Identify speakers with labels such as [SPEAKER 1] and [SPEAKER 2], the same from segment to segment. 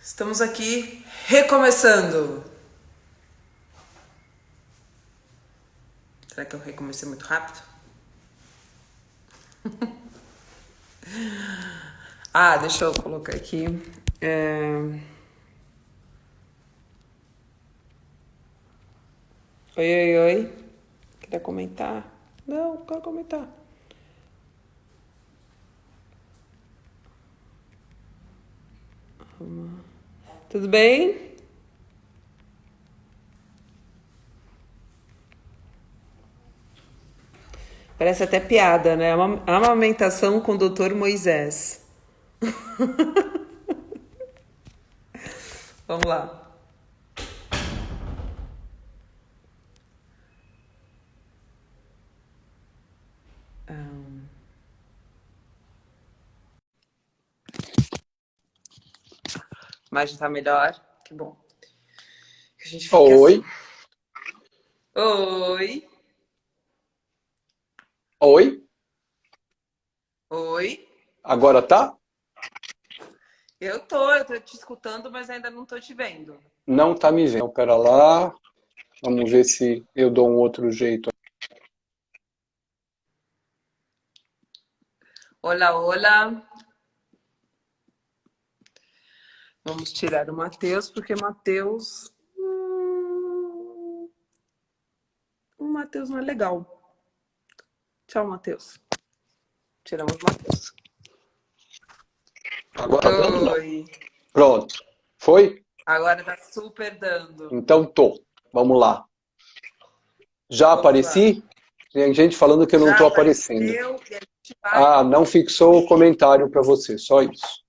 [SPEAKER 1] Estamos aqui recomeçando. Será que eu recomecei muito rápido? Deixa eu colocar aqui. Oi, oi, oi. Queria comentar? Não quero comentar. Tudo bem? Parece até piada, né? Amamentação com o Dr. Moisés. Vamos lá. A imagem tá melhor? Que bom. Que a gente fique assim.
[SPEAKER 2] Oi,
[SPEAKER 1] Oi,
[SPEAKER 2] oi,
[SPEAKER 1] oi.
[SPEAKER 2] agora tá?
[SPEAKER 1] Eu tô te escutando, mas ainda não tô te vendo.
[SPEAKER 2] Não tá me vendo. Então, pera lá, vamos ver se eu dou um outro jeito.
[SPEAKER 1] Olá, olá. Vamos tirar o Matheus, porque o Matheus não é legal. Tchau, Matheus. Tiramos o Matheus.
[SPEAKER 2] Agora tá dando? Não.
[SPEAKER 1] Oi.
[SPEAKER 2] Pronto. Foi?
[SPEAKER 1] Agora tá super dando.
[SPEAKER 2] Então tô. Vamos lá. Já
[SPEAKER 1] Vamos lá.
[SPEAKER 2] apareci? Tem gente falando que eu não
[SPEAKER 1] Já
[SPEAKER 2] tô aparecendo.
[SPEAKER 1] apareceu e a gente vai.
[SPEAKER 2] Ah, não fixou o comentário para você, só isso.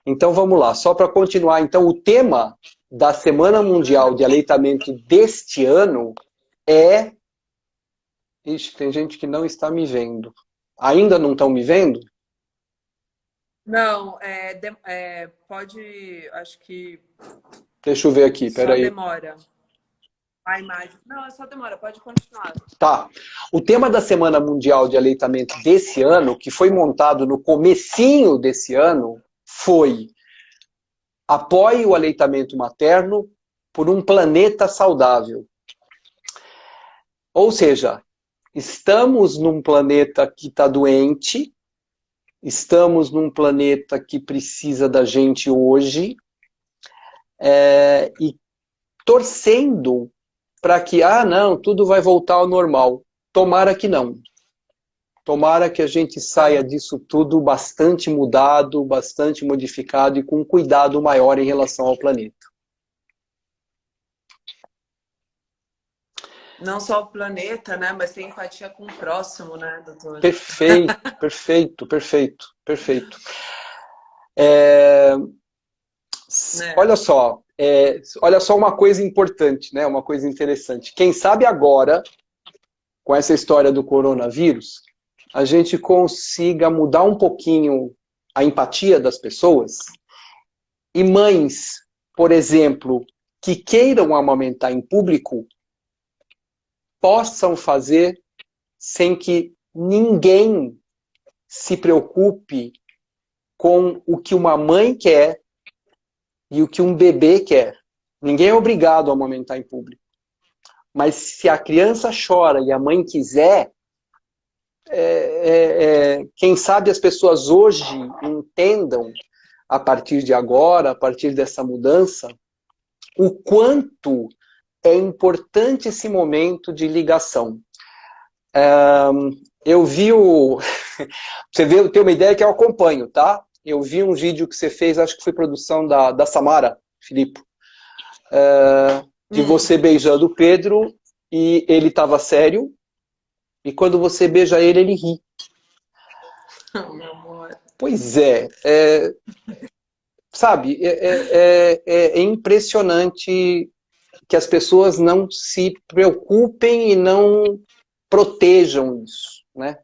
[SPEAKER 2] Então vamos lá, só para continuar. Então o tema da Semana Mundial de Aleitamento deste ano é. Ixi, tem gente que não está me vendo. Ainda não estão me vendo?
[SPEAKER 1] Não, pode. Acho que
[SPEAKER 2] Deixa eu ver aqui,
[SPEAKER 1] só
[SPEAKER 2] peraí.
[SPEAKER 1] demora a imagem. Não, é só demora, pode continuar.
[SPEAKER 2] Tá. O tema da Semana Mundial de Aleitamento desse ano, que foi montado no comecinho desse ano, foi Apoie o aleitamento materno por um planeta saudável. Ou seja, estamos num planeta que está doente, estamos num planeta que precisa da gente hoje, e torcendo para que, não, tudo vai voltar ao normal. Tomara que não. Tomara que a gente saia
[SPEAKER 1] Aham.
[SPEAKER 2] disso tudo bastante mudado, bastante modificado e com um cuidado maior em relação ao planeta.
[SPEAKER 1] Não só o planeta, né? Mas tem empatia com o próximo, né, doutor?
[SPEAKER 2] Perfeito, perfeito, perfeito, perfeito. É,
[SPEAKER 1] Né?
[SPEAKER 2] olha só uma coisa importante, né? Uma coisa interessante. Quem sabe agora, com essa história do coronavírus, a gente consiga mudar um pouquinho a empatia das pessoas e mães, por exemplo, que queiram amamentar em público, possam fazer sem que ninguém se preocupe com o que uma mãe quer e o que um bebê quer. Ninguém é obrigado a amamentar em público. Mas se a criança chora e a mãe quiser, quem sabe as pessoas hoje entendam, a partir de agora, a partir dessa mudança, o quanto é importante esse momento de ligação. Eu vi o. Você vê, ter uma ideia que eu acompanho, tá? Eu vi um vídeo que você fez, acho que foi produção da Samara, Filipe, de
[SPEAKER 1] Hum.
[SPEAKER 2] você beijando o Pedro e ele estava sério, e quando você beija ele, ele ri.
[SPEAKER 1] Meu amor.
[SPEAKER 2] Pois sabe, é impressionante que as pessoas não se preocupem e não protejam isso, né?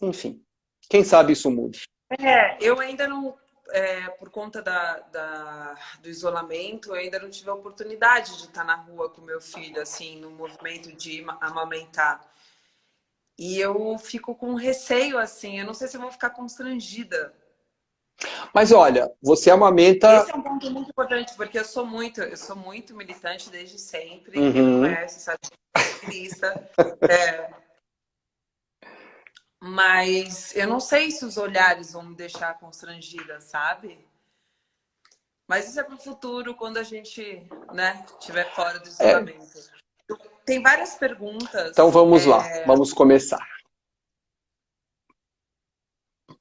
[SPEAKER 2] Enfim, quem sabe isso mude.
[SPEAKER 1] Eu ainda não, por conta do isolamento, eu ainda não tive a oportunidade de estar na rua com meu filho, assim, no movimento de amamentar. E eu fico com receio, assim, eu não sei se eu vou ficar constrangida.
[SPEAKER 2] Mas olha, você amamenta...
[SPEAKER 1] Esse é um ponto muito importante, porque eu sou muito militante desde sempre. Quem me
[SPEAKER 2] Uhum.
[SPEAKER 1] conhece sabe que eu sou feminista. É, mas eu não sei se os olhares vão me deixar constrangida, sabe? Mas isso é para o futuro, quando a gente, né, estiver fora do
[SPEAKER 2] É,
[SPEAKER 1] isolamento. Tem várias
[SPEAKER 2] então
[SPEAKER 1] perguntas.
[SPEAKER 2] vamos lá, vamos começar.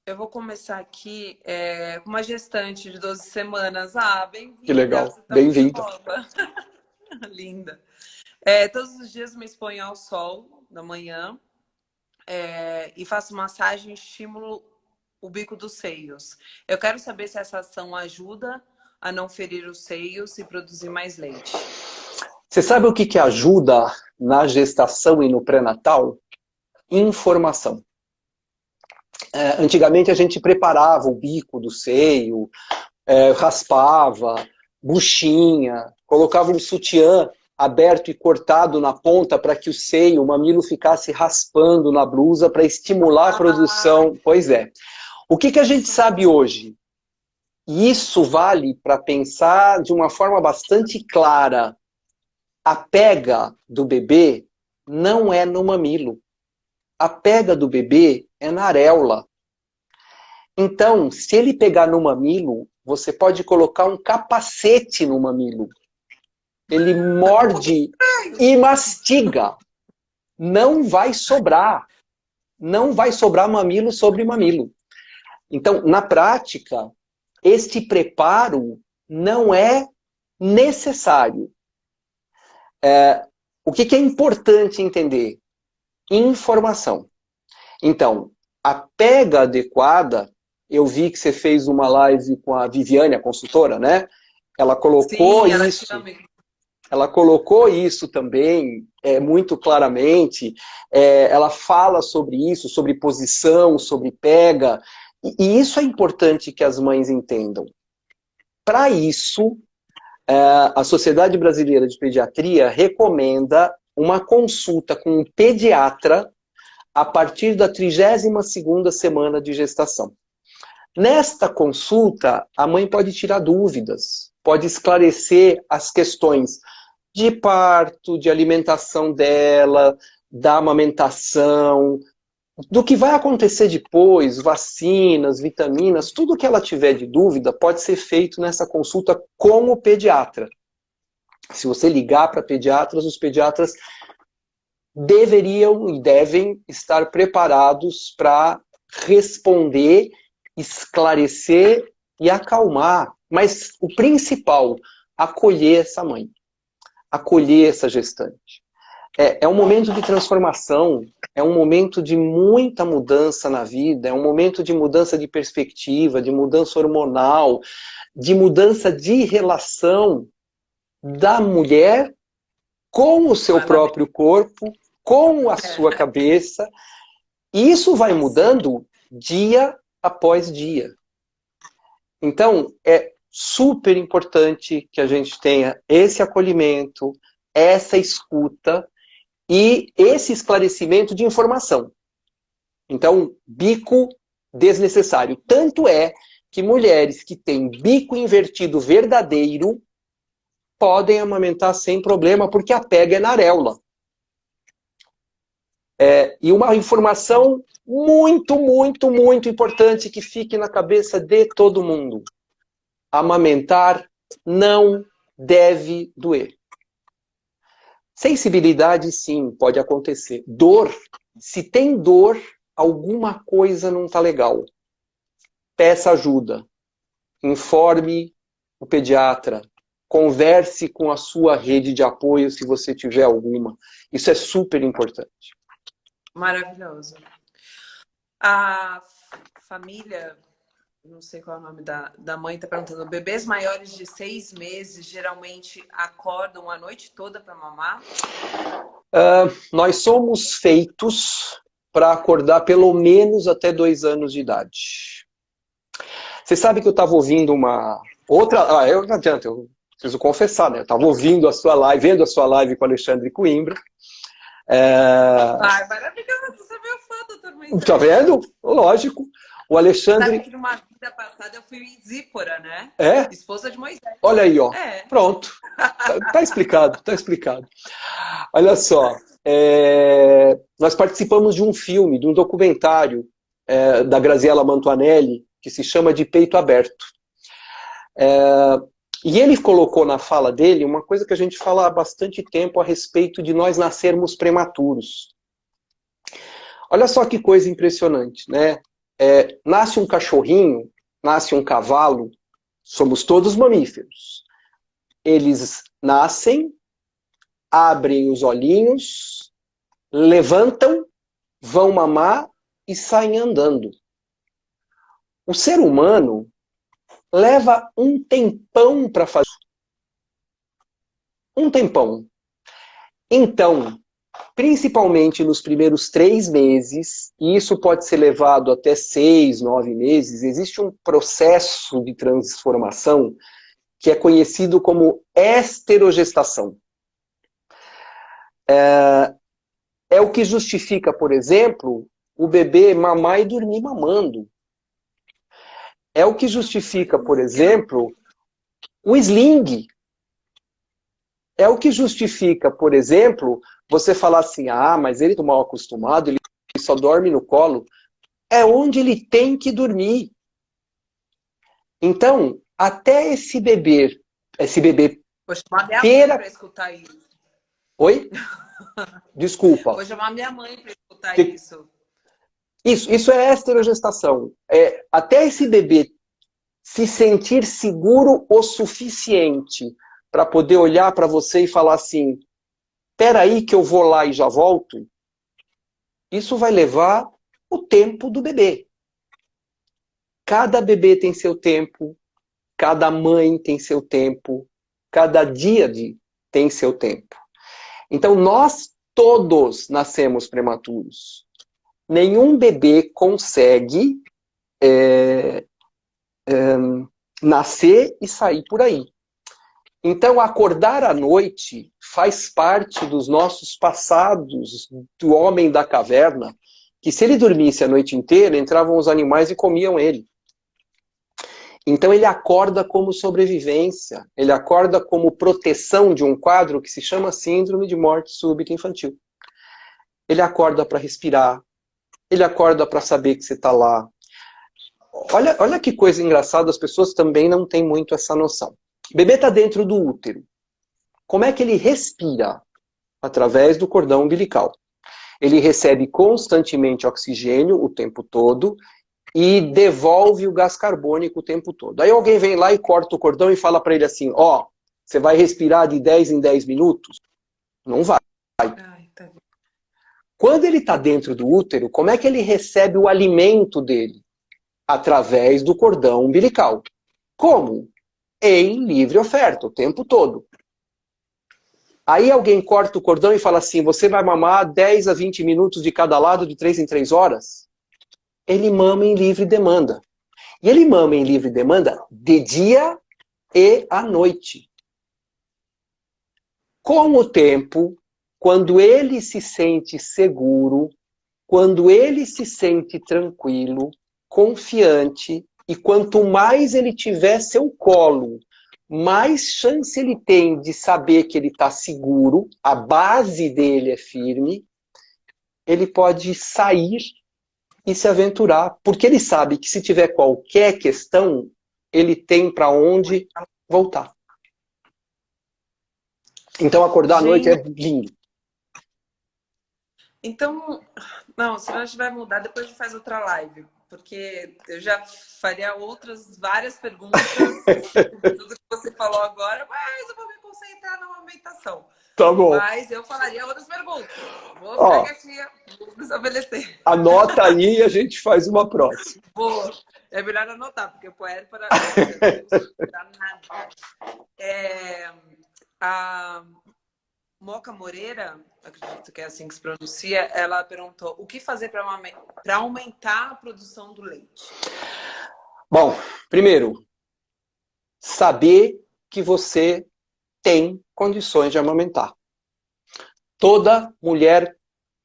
[SPEAKER 1] Eu vou começar aqui com uma gestante de 12 semanas.
[SPEAKER 2] Que
[SPEAKER 1] Bem-vinda,
[SPEAKER 2] legal,
[SPEAKER 1] você está muito
[SPEAKER 2] bem-vinda.
[SPEAKER 1] nova. Linda. Todos os dias me exponho ao sol da manhã e faço massagem e estimulo o bico dos seios. Eu quero saber se essa ação ajuda a não ferir os seios e produzir mais leite.
[SPEAKER 2] Você sabe o que que ajuda na gestação e no pré-natal? Informação. Antigamente a gente preparava o bico do seio, raspava, buchinha, colocava um sutiã aberto e cortado na ponta para que o seio, o mamilo ficasse raspando na blusa para estimular a produção. Pois é. O que que a gente sabe hoje? E isso vale para pensar de uma forma bastante clara. A pega do bebê não é no mamilo. A pega do bebê é na areola. Então, se ele pegar no mamilo, você pode colocar um capacete no mamilo. Ele morde e mastiga. Não vai sobrar. Não vai sobrar mamilo sobre mamilo. Então, na prática, este preparo não é necessário. O que é importante entender? Informação. Então, a pega adequada, eu vi que você fez uma live com a Viviane, a consultora, né? Ela colocou
[SPEAKER 1] Sim, ela
[SPEAKER 2] isso.
[SPEAKER 1] tira.
[SPEAKER 2] Ela colocou isso também muito claramente. Ela fala sobre isso, sobre posição, sobre pega. E isso é importante que as mães entendam. Para isso, a Sociedade Brasileira de Pediatria recomenda uma consulta com um pediatra a partir da 32ª semana de gestação. Nesta consulta, a mãe pode tirar dúvidas, pode esclarecer as questões de parto, de alimentação dela, da amamentação, do que vai acontecer depois, vacinas, vitaminas, tudo que ela tiver de dúvida pode ser feito nessa consulta com o pediatra. Se você ligar para pediatras, os pediatras deveriam e devem estar preparados para responder, esclarecer e acalmar. Mas o principal, acolher essa mãe, acolher essa gestante. É um momento de transformação, é um momento de muita mudança na vida, é um momento de mudança de perspectiva, de mudança hormonal, de mudança de relação da mulher com o seu próprio corpo, com a sua cabeça. E isso vai mudando dia após dia. Então, é super importante que a gente tenha esse acolhimento, essa escuta e esse esclarecimento de informação. Então, bico desnecessário. Tanto é que mulheres que têm bico invertido verdadeiro podem amamentar sem problema, porque a pega é na areola. E uma informação muito, muito, muito importante que fique na cabeça de todo mundo. Amamentar não deve doer. Sensibilidade, sim, pode acontecer. Dor, se tem dor, alguma coisa não está legal. Peça ajuda. Informe o pediatra. Converse com a sua rede de apoio, se você tiver alguma. Isso é super importante.
[SPEAKER 1] Maravilhoso. A família, não sei qual é o nome da mãe, está perguntando: bebês maiores de 6 meses geralmente acordam a noite toda para mamar?
[SPEAKER 2] Nós somos feitos para acordar pelo menos até 2 anos de idade. Você sabe que eu estava ouvindo uma outra... eu não adianta, eu preciso confessar, né? Eu estava ouvindo a sua live, vendo a sua live com o Alexandre Coimbra.
[SPEAKER 1] Ai, maravilhoso, você é meu fã, doutor Moisés.
[SPEAKER 2] Tá vendo? Lógico. O Alexandre...
[SPEAKER 1] Sabe que numa vida passada eu fui Zípora, né?
[SPEAKER 2] É?
[SPEAKER 1] Esposa de Moisés.
[SPEAKER 2] Olha aí, ó.
[SPEAKER 1] É.
[SPEAKER 2] Pronto. Tá explicado, tá explicado. Olha só, nós participamos de um filme, de um documentário da Graziella Mantuanelli, que se chama De Peito Aberto. E ele colocou na fala dele uma coisa que a gente fala há bastante tempo a respeito de nós nascermos prematuros. Olha só que coisa impressionante, né? Nasce um cachorrinho, nasce um cavalo, somos todos mamíferos. Eles nascem, abrem os olhinhos, levantam, vão mamar e saem andando. O ser humano leva um tempão para fazer. Um tempão. Então, principalmente nos primeiros 3 meses, e isso pode ser levado até 6, 9 meses, existe um processo de transformação que é conhecido como esterogestação. É o que justifica, por exemplo, o bebê mamar e dormir mamando. É o que justifica, por exemplo, o sling. É o que justifica, por exemplo, você falar assim, mas ele está mal acostumado, ele só dorme no colo. É onde ele tem que dormir. Então, até esse bebê
[SPEAKER 1] Vou chamar minha
[SPEAKER 2] ter...
[SPEAKER 1] mãe para escutar isso.
[SPEAKER 2] Oi? Desculpa.
[SPEAKER 1] Vou chamar minha mãe para escutar isso.
[SPEAKER 2] Isso é esterogestação. Até esse bebê se sentir seguro o suficiente para poder olhar para você e falar assim, espera aí que eu vou lá e já volto, isso vai levar o tempo do bebê. Cada bebê tem seu tempo, cada mãe tem seu tempo, cada dia tem seu tempo. Então nós todos nascemos prematuros. Nenhum bebê consegue nascer e sair por aí. Então, acordar à noite faz parte dos nossos passados do homem da caverna, que se ele dormisse a noite inteira, entravam os animais e comiam ele. Então, ele acorda como sobrevivência, ele acorda como proteção de um quadro que se chama Síndrome de Morte Súbita Infantil. Ele acorda para respirar, ele acorda para saber que você está lá. Olha que coisa engraçada, as pessoas também não têm muito essa noção. O bebê está dentro do útero. Como é que ele respira? Através do cordão umbilical. Ele recebe constantemente oxigênio o tempo todo e devolve o gás carbônico o tempo todo. Aí alguém vem lá e corta o cordão e fala para ele assim, você vai respirar de 10 em 10 minutos? Não vai. Quando ele está dentro do útero, como é que ele recebe o alimento dele? Através do cordão umbilical. Como? Em livre oferta, o tempo todo. Aí alguém corta o cordão e fala assim, você vai mamar 10 a 20 minutos de cada lado, de 3 em 3 horas? Ele mama em livre demanda. E ele mama em livre demanda de dia e à noite. Com o tempo, quando ele se sente seguro, quando ele se sente tranquilo, confiante, e quanto mais ele tiver seu colo, mais chance ele tem de saber que ele está seguro, a base dele é firme, ele pode sair e se aventurar, porque ele sabe que se tiver qualquer questão, ele tem para onde voltar. Então acordar à noite é lindo.
[SPEAKER 1] Então, não, se a gente vai mudar, depois a gente faz outra live. Porque eu já faria várias perguntas sobre tudo que você falou agora, mas eu vou me concentrar na amamentação.
[SPEAKER 2] Tá bom.
[SPEAKER 1] Mas eu falaria outras perguntas. Vou ficar quietinha, vou me estabelecer.
[SPEAKER 2] Anota aí e a gente faz uma próxima.
[SPEAKER 1] Boa. É melhor anotar, porque o poeta para nada. A Moca Moreira, acredito que é assim que se pronuncia, ela perguntou o que fazer para aumentar a produção do leite?
[SPEAKER 2] Bom, primeiro, saber que você tem condições de amamentar. Toda mulher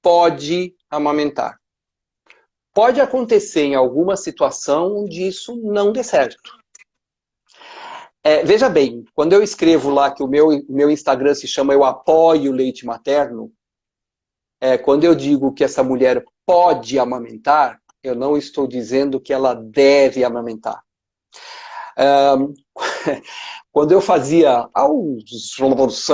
[SPEAKER 2] pode amamentar. Pode acontecer em alguma situação onde isso não dê certo. Veja bem, quando eu escrevo lá que o meu Instagram se chama Eu Apoio o Leite Materno, quando eu digo que essa mulher pode amamentar, eu não estou dizendo que ela deve amamentar. Quando eu fazia há alguns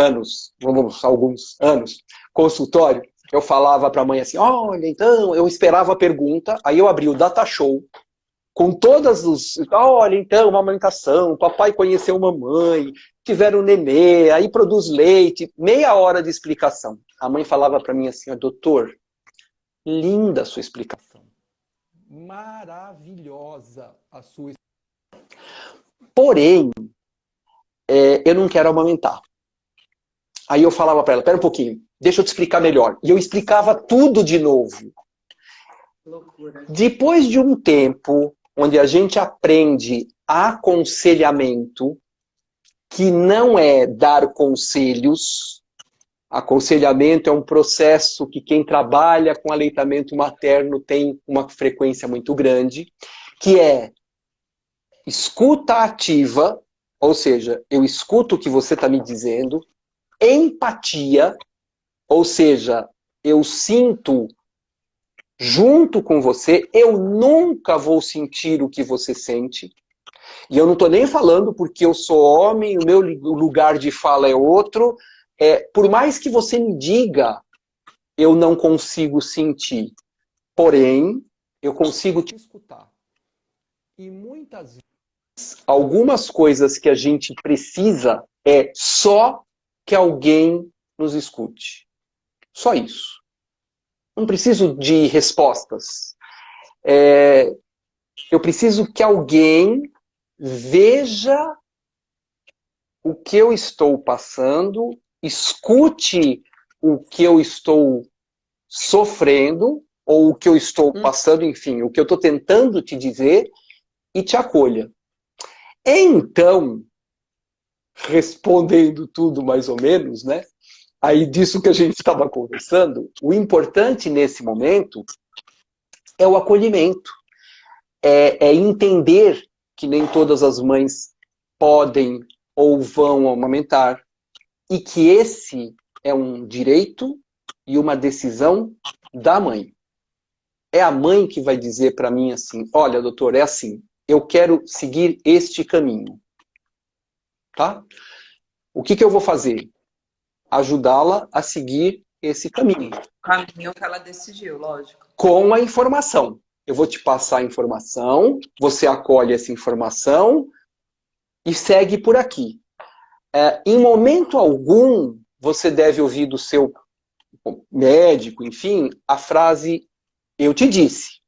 [SPEAKER 2] anos consultório, eu falava para a mãe assim, olha, então, eu esperava a pergunta, aí eu abri o Datashow, com todas os... Olha, então, uma amamentação, papai conheceu mamãe, tiveram nenê, aí produz leite, meia hora de explicação. A mãe falava para mim assim, doutor, linda a sua explicação. Maravilhosa a sua explicação. Porém, eu não quero amamentar. Aí eu falava para ela, pera um pouquinho, deixa eu te explicar melhor. E eu explicava tudo de novo.
[SPEAKER 1] Loucura.
[SPEAKER 2] Depois de um tempo onde a gente aprende aconselhamento, que não é dar conselhos, aconselhamento é um processo que quem trabalha com aleitamento materno tem uma frequência muito grande, que é escuta ativa, ou seja, eu escuto o que você está me dizendo, empatia, ou seja, eu sinto junto com você, eu nunca vou sentir o que você sente. E eu não estou nem falando porque eu sou homem, o meu lugar de fala é outro. Por mais que você me diga, eu não consigo sentir. Porém, eu consigo te escutar. E muitas vezes, algumas coisas que a gente precisa é só que alguém nos escute. Só isso. Não preciso de respostas. Eu preciso que alguém veja o que eu estou passando, escute o que eu estou sofrendo, ou o que eu estou passando, enfim, o que eu estou tentando te dizer, e te acolha. Então, respondendo tudo mais ou menos, né? Aí disso que a gente estava conversando, o importante nesse momento é o acolhimento. É entender que nem todas as mães podem ou vão amamentar, e que esse é um direito e uma decisão da mãe. É a mãe que vai dizer para mim assim, olha, doutor, é assim, eu quero seguir este caminho. Tá? O que eu vou fazer? Ajudá-la a seguir esse caminho.
[SPEAKER 1] O caminho que ela decidiu, lógico.
[SPEAKER 2] Com a informação. Eu vou te passar a informação, você acolhe essa informação e segue por aqui. Em momento algum, você deve ouvir do seu médico, enfim, a frase eu te disse.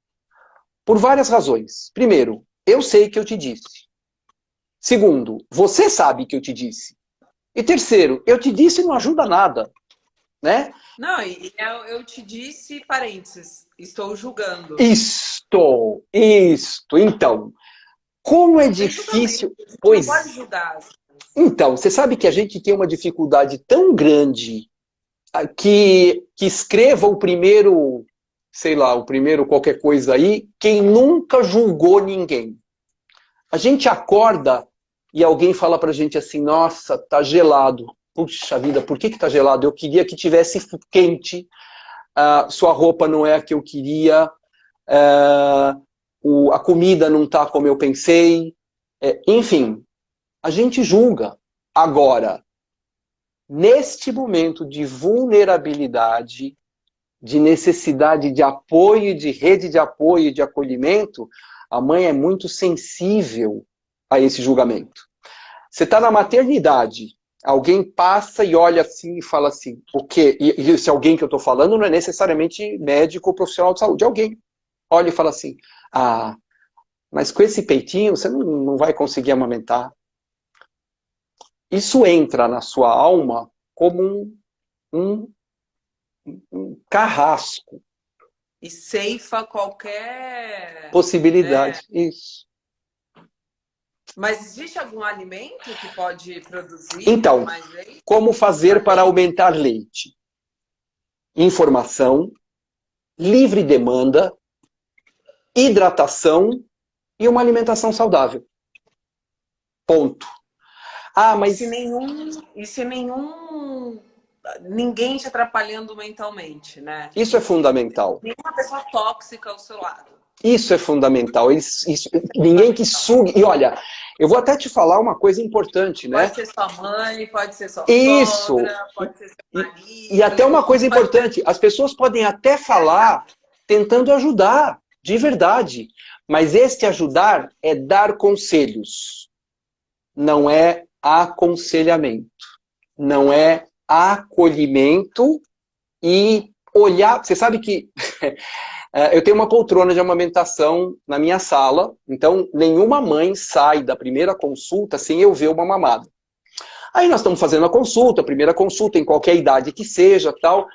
[SPEAKER 2] Por várias razões. Primeiro, eu sei que eu te disse. Segundo, você sabe que eu te disse. E terceiro, eu te disse não ajuda nada. Né?
[SPEAKER 1] Não, e eu te disse, parênteses, estou julgando.
[SPEAKER 2] Isto. Então, como é difícil...
[SPEAKER 1] Pois... Não pode julgar.
[SPEAKER 2] Então, você sabe que a gente tem uma dificuldade tão grande que escreva o primeiro, sei lá, o primeiro qualquer coisa aí, quem nunca julgou ninguém. A gente acorda e alguém fala pra gente assim, nossa, tá gelado. Puxa vida, por que tá gelado? Eu queria que tivesse quente, sua roupa não é a que eu queria, a comida não tá como eu pensei, enfim, a gente julga. Agora, neste momento de vulnerabilidade, de necessidade de apoio, de rede de apoio e de acolhimento, a mãe é muito sensível a esse julgamento. Você está na maternidade, alguém passa e olha assim e fala assim, o quê? E esse alguém que eu estou falando não é necessariamente médico ou profissional de saúde, alguém olha e fala assim, mas com esse peitinho você não vai conseguir amamentar. Isso entra na sua alma como um carrasco.
[SPEAKER 1] E ceifa qualquer...
[SPEAKER 2] possibilidade, isso.
[SPEAKER 1] Mas existe algum alimento que pode produzir
[SPEAKER 2] então,
[SPEAKER 1] mais leite?
[SPEAKER 2] Como fazer para aumentar leite? Informação, livre demanda, hidratação e uma alimentação saudável. Ponto. Ah, mas...
[SPEAKER 1] E se ninguém te atrapalhando mentalmente, né?
[SPEAKER 2] Isso é fundamental.
[SPEAKER 1] Nenhuma pessoa tóxica ao seu lado.
[SPEAKER 2] Isso é fundamental. Ninguém que sugue. E olha, eu vou até te falar uma coisa importante, né?
[SPEAKER 1] Pode ser sua mãe, pode ser sua
[SPEAKER 2] Isso.
[SPEAKER 1] sogra, pode ser seu marido.
[SPEAKER 2] E até uma coisa importante, as pessoas podem até falar tentando ajudar, de verdade. Mas este ajudar é dar conselhos. Não é aconselhamento. Não é acolhimento e olhar... Você sabe que eu tenho uma poltrona de amamentação na minha sala, então nenhuma mãe sai da primeira consulta sem eu ver uma mamada. Aí nós estamos fazendo a primeira consulta, em qualquer idade que seja, tal.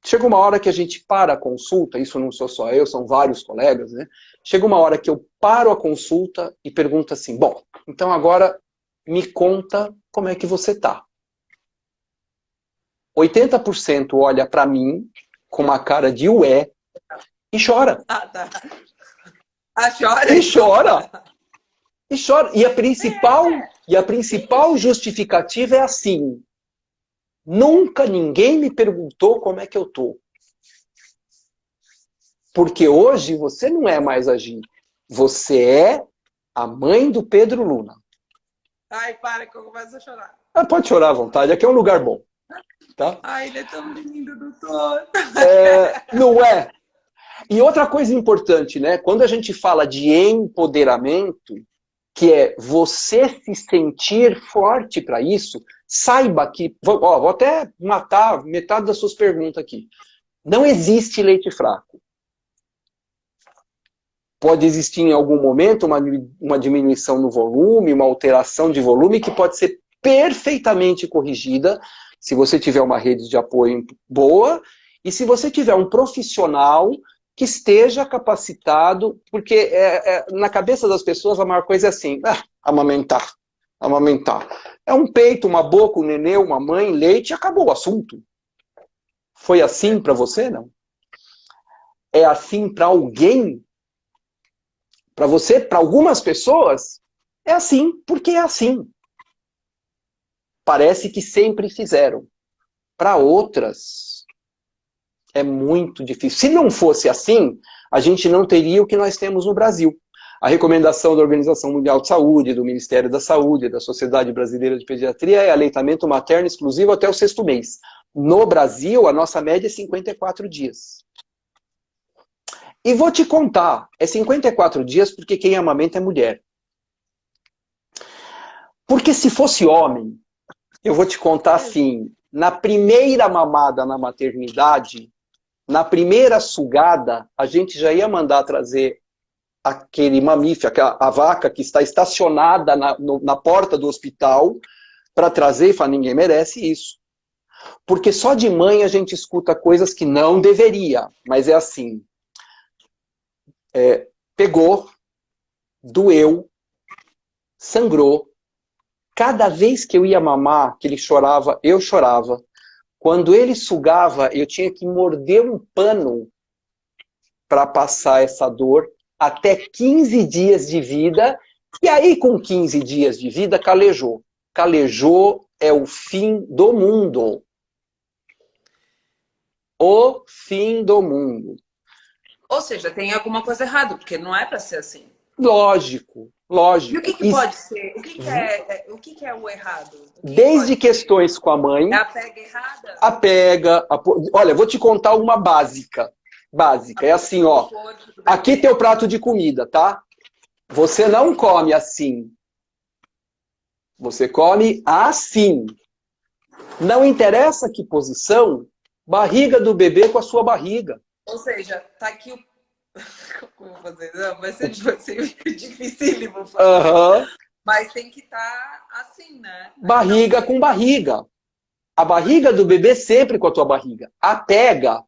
[SPEAKER 2] Chega uma hora que a gente para a consulta, isso não sou só eu, são vários colegas, né? Chega uma hora que eu paro a consulta e pergunto assim, bom, então agora me conta como é que você tá. 80% olha para mim com uma cara de ué e chora.
[SPEAKER 1] Ah, tá. Ah, chora?
[SPEAKER 2] E chora. E chora. E a principal justificativa é assim. Nunca ninguém me perguntou como é que eu tô. Porque hoje você não é mais a Gi. Você é a mãe do Pedro Luna.
[SPEAKER 1] Ai, para que eu começo a chorar.
[SPEAKER 2] Ah, pode chorar à vontade, aqui é um lugar bom. Tá?
[SPEAKER 1] Ai, ele é tão lindo, doutor.
[SPEAKER 2] Não é? E outra coisa importante, né? Quando a gente fala de empoderamento, que é você se sentir forte para isso, saiba que... vou até matar metade das suas perguntas aqui. Não existe leite fraco. Pode existir em algum momento uma diminuição no volume, uma alteração de volume que pode ser perfeitamente corrigida se você tiver uma rede de apoio boa e se você tiver um profissional que esteja capacitado, porque na cabeça das pessoas a maior coisa é assim, amamentar. É um peito, uma boca, um nenê, uma mãe, leite, e acabou o assunto. Foi assim para você, não? É assim para alguém? Para você, para algumas pessoas, é assim, porque é assim. Parece que sempre fizeram. Para outras, é muito difícil. Se não fosse assim, a gente não teria o que nós temos no Brasil. A recomendação da Organização Mundial de Saúde, do Ministério da Saúde, da Sociedade Brasileira de Pediatria é aleitamento materno exclusivo até o 6º mês. No Brasil, a nossa média é 54 dias. E vou te contar, é 54 dias porque quem amamenta é mulher. Porque se fosse homem, eu vou te contar assim, na primeira mamada na maternidade, na primeira sugada, a gente já ia mandar trazer aquele mamífero, a vaca que está estacionada na porta do hospital, para trazer e falar, ninguém merece isso. Porque só de mãe a gente escuta coisas que não deveria, mas é assim, pegou, doeu, sangrou. Cada vez que eu ia mamar, que ele chorava, eu chorava. Quando ele sugava, eu tinha que morder um pano para passar essa dor até 15 dias de vida. E aí, com 15 dias de vida, calejou. Calejou é o fim do mundo. O fim do mundo.
[SPEAKER 1] Ou seja, tem alguma coisa errada, porque não é para ser assim.
[SPEAKER 2] Lógico, lógico.
[SPEAKER 1] E o que pode ser? O que é o errado?
[SPEAKER 2] Desde questões com a mãe...
[SPEAKER 1] É a pega errada?
[SPEAKER 2] A pega... Olha, vou te contar uma básica. Básica. É assim, ó. Aqui teu prato de comida, tá? Você não come assim. Você come assim. Não interessa que posição, barriga do bebê com a sua barriga.
[SPEAKER 1] Ou seja, tá aqui o... Como eu vou fazer? Não, vai ser dificílimo fazer.
[SPEAKER 2] Uhum.
[SPEAKER 1] Mas tem que estar assim, né?
[SPEAKER 2] Barriga com barriga. A barriga do bebê sempre com a tua barriga. A pega...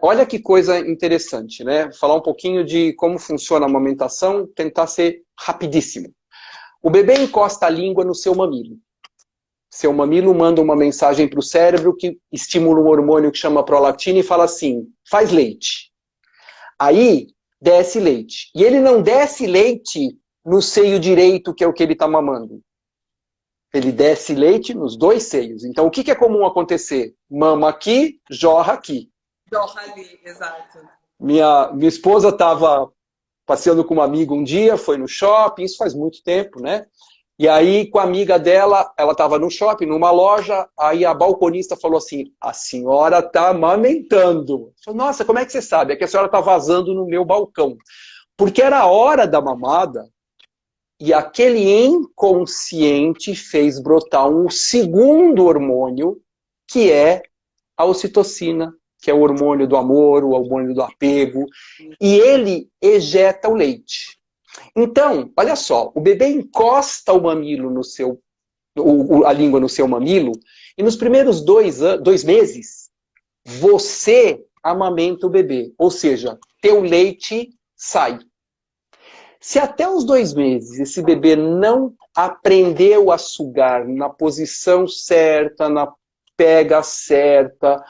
[SPEAKER 2] olha que coisa interessante, né? Falar um pouquinho de como funciona a amamentação, tentar ser rapidíssimo. O bebê encosta a língua no seu mamilo. Seu mamilo manda uma mensagem para o cérebro que estimula um hormônio que chama prolactina e fala assim, faz leite. Aí, desce leite. E ele não desce leite no seio direito, que é o que ele está mamando. Ele desce leite nos dois seios. Então, o que é comum acontecer? Mama aqui, jorra aqui.
[SPEAKER 1] Jorra ali, exato.
[SPEAKER 2] Minha esposa estava passeando com uma amiga um dia, foi no shopping, isso faz muito tempo, né? E aí, com a amiga dela, ela estava no shopping, numa loja, aí a balconista falou assim, a senhora está amamentando. Eu falei, nossa, como é que você sabe? É que a senhora está vazando no meu balcão. Porque era a hora da mamada, e aquele inconsciente fez brotar um segundo hormônio, que é a ocitocina, que é o hormônio do amor, o hormônio do apego, e ele ejeta o leite. Então, olha só, o bebê encosta o mamilo no seu, a língua no seu mamilo, e nos primeiros 2 meses, você amamenta o bebê, ou seja, teu leite sai. Se até os 2 meses esse bebê não aprendeu a sugar na posição certa, na pega certa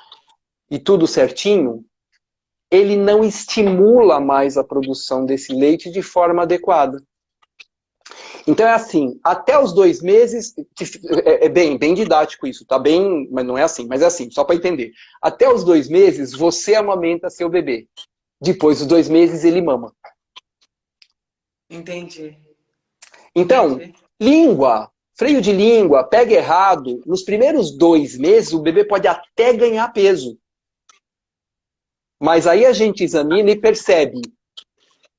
[SPEAKER 2] e tudo certinho, ele não estimula mais a produção desse leite de forma adequada. Então é assim, até os 2 meses, é bem didático isso, tá bem, mas não é assim, mas é assim, só para entender. Até os 2 meses você amamenta seu bebê. Depois dos 2 meses ele mama.
[SPEAKER 1] Entendi.
[SPEAKER 2] Então,
[SPEAKER 1] Entendi.
[SPEAKER 2] língua, freio de língua, pega errado, nos primeiros 2 meses o bebê pode até ganhar peso. Mas aí a gente examina e percebe.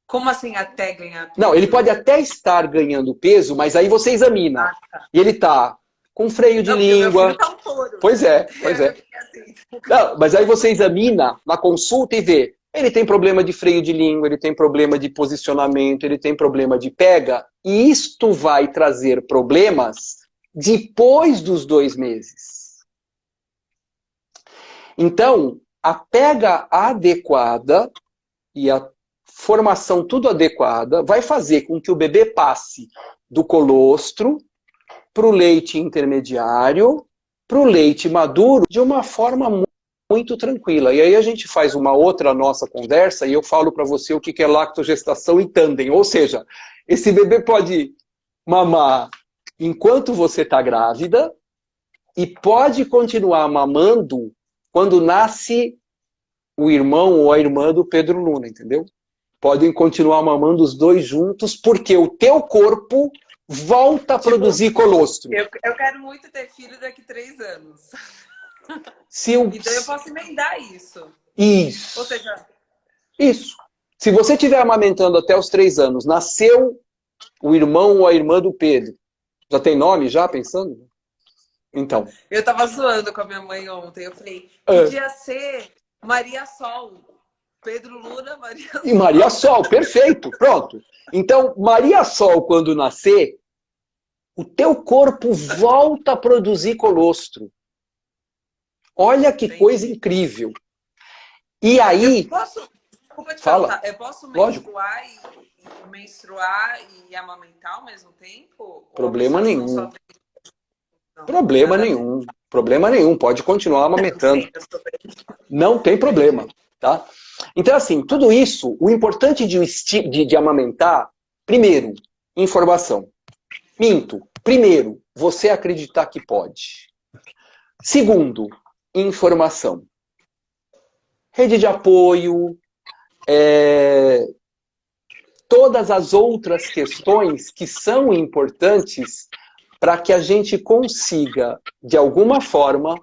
[SPEAKER 1] Como assim até ganhar peso?
[SPEAKER 2] Não, ele pode até estar ganhando peso, mas aí você examina.
[SPEAKER 1] Ah, tá.
[SPEAKER 2] E ele tá com freio de
[SPEAKER 1] Não, porque o meu filho
[SPEAKER 2] língua.
[SPEAKER 1] tá um touro.
[SPEAKER 2] Pois é.
[SPEAKER 1] Eu fiquei assim.
[SPEAKER 2] Não, mas aí você examina na consulta e vê. Ele tem problema de freio de língua, ele tem problema de posicionamento, ele tem problema de pega. E isto vai trazer problemas depois dos 2 meses. Então, a pega adequada e a formação tudo adequada vai fazer com que o bebê passe do colostro para o leite intermediário, para o leite maduro, de uma forma muito tranquila. E aí a gente faz uma outra nossa conversa e eu falo para você o que é lactogestação em tandem. Ou seja, esse bebê pode mamar enquanto você está grávida e pode continuar mamando quando nasce o irmão ou a irmã do Pedro Luna, entendeu? Podem continuar mamando os dois juntos, porque o teu corpo volta a produzir colostro.
[SPEAKER 1] Eu quero muito ter filho daqui 3 anos. Então eu posso emendar isso.
[SPEAKER 2] Isso.
[SPEAKER 1] Ou seja...
[SPEAKER 2] Isso. Se você estiver amamentando até os 3 anos, nasceu o irmão ou a irmã do Pedro. Já tem nome já, pensando? Então.
[SPEAKER 1] Eu tava zoando com a minha mãe ontem. Eu falei, podia ser Maria Sol. Pedro Luna, Maria Sol.
[SPEAKER 2] E Maria Sol, perfeito, pronto. Então, Maria Sol, quando nascer, o teu corpo volta a produzir colostro. Olha que coisa incrível. E aí...
[SPEAKER 1] Desculpa te perguntar, eu posso menstruar e amamentar ao mesmo tempo?
[SPEAKER 2] Problema nenhum. Problema nenhum. Problema nenhum. Pode continuar amamentando. Não tem problema, tá? Então, assim, tudo isso, o importante de amamentar, primeiro, informação. Minto. Primeiro, você acreditar que pode. Segundo, informação. Rede de apoio, todas as outras questões que são importantes para que a gente consiga, de alguma forma,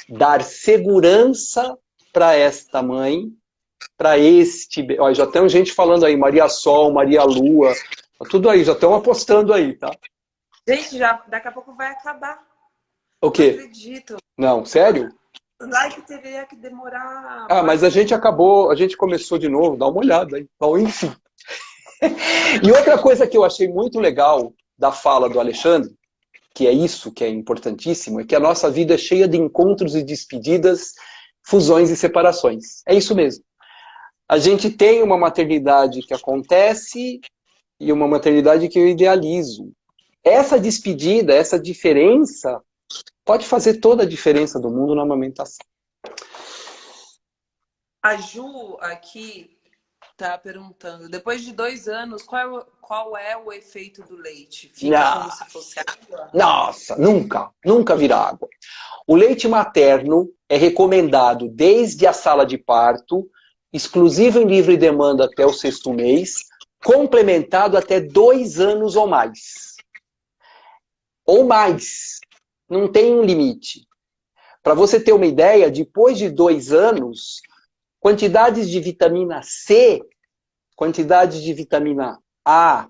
[SPEAKER 2] dar segurança para esta mãe, para este... Ó, já tem gente falando aí, Maria Sol, Maria Lua, tudo aí, já estão apostando aí, tá?
[SPEAKER 1] Gente, daqui a pouco vai acabar.
[SPEAKER 2] O quê?
[SPEAKER 1] Não acredito.
[SPEAKER 2] Não, sério?
[SPEAKER 1] Like teria que demorar...
[SPEAKER 2] mas a gente acabou, a gente começou de novo, dá uma olhada aí. Bom, enfim. E outra coisa que eu achei muito legal da fala do Alexandre, que é isso que é importantíssimo, é que a nossa vida é cheia de encontros e despedidas, fusões e separações. É isso mesmo. A gente tem uma maternidade que acontece e uma maternidade que eu idealizo. Essa despedida, essa diferença, pode fazer toda a diferença do mundo na amamentação.
[SPEAKER 1] A Ju aqui tá perguntando, depois de 2 anos, qual é o efeito do leite? Fica como
[SPEAKER 2] Ah,
[SPEAKER 1] se fosse água?
[SPEAKER 2] nossa, nunca vira água. O leite materno é recomendado desde a sala de parto, exclusivo em livre demanda até o 6º mês, complementado até 2 anos ou mais. Ou mais. Não tem um limite. Para você ter uma ideia, depois de 2 anos, quantidades de vitamina C, quantidades de vitamina A,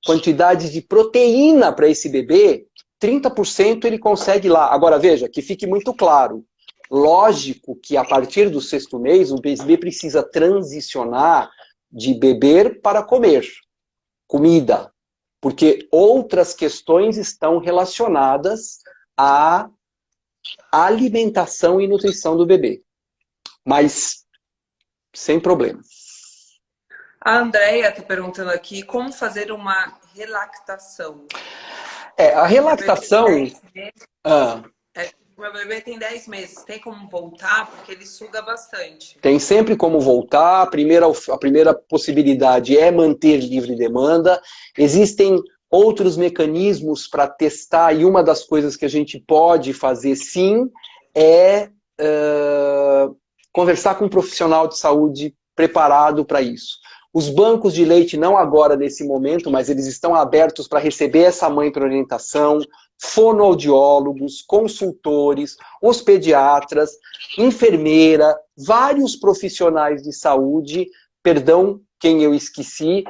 [SPEAKER 2] quantidades de proteína para esse bebê, 30% ele consegue lá. Agora veja, que fique muito claro. Lógico que a partir do 6º mês, o bebê precisa transicionar de beber para comer. Comida. Porque outras questões estão relacionadas à alimentação e nutrição do bebê. Mas sem problema.
[SPEAKER 1] A Andrea está perguntando aqui como fazer uma relactação.
[SPEAKER 2] A
[SPEAKER 1] Meu bebê tem
[SPEAKER 2] relactação...
[SPEAKER 1] 10 meses.
[SPEAKER 2] Ah,
[SPEAKER 1] Meu bebê tem 10 meses. Tem como voltar? Porque ele suga bastante.
[SPEAKER 2] tem sempre como voltar. A primeira possibilidade é manter livre demanda. Existem outros mecanismos para testar, e uma das coisas que a gente pode fazer sim é conversar com um profissional de saúde preparado para isso. Os bancos de leite, não agora nesse momento, mas eles estão abertos para receber essa mãe para orientação, fonoaudiólogos, consultores, os pediatras, enfermeira, vários profissionais de saúde, perdão, quem eu esqueci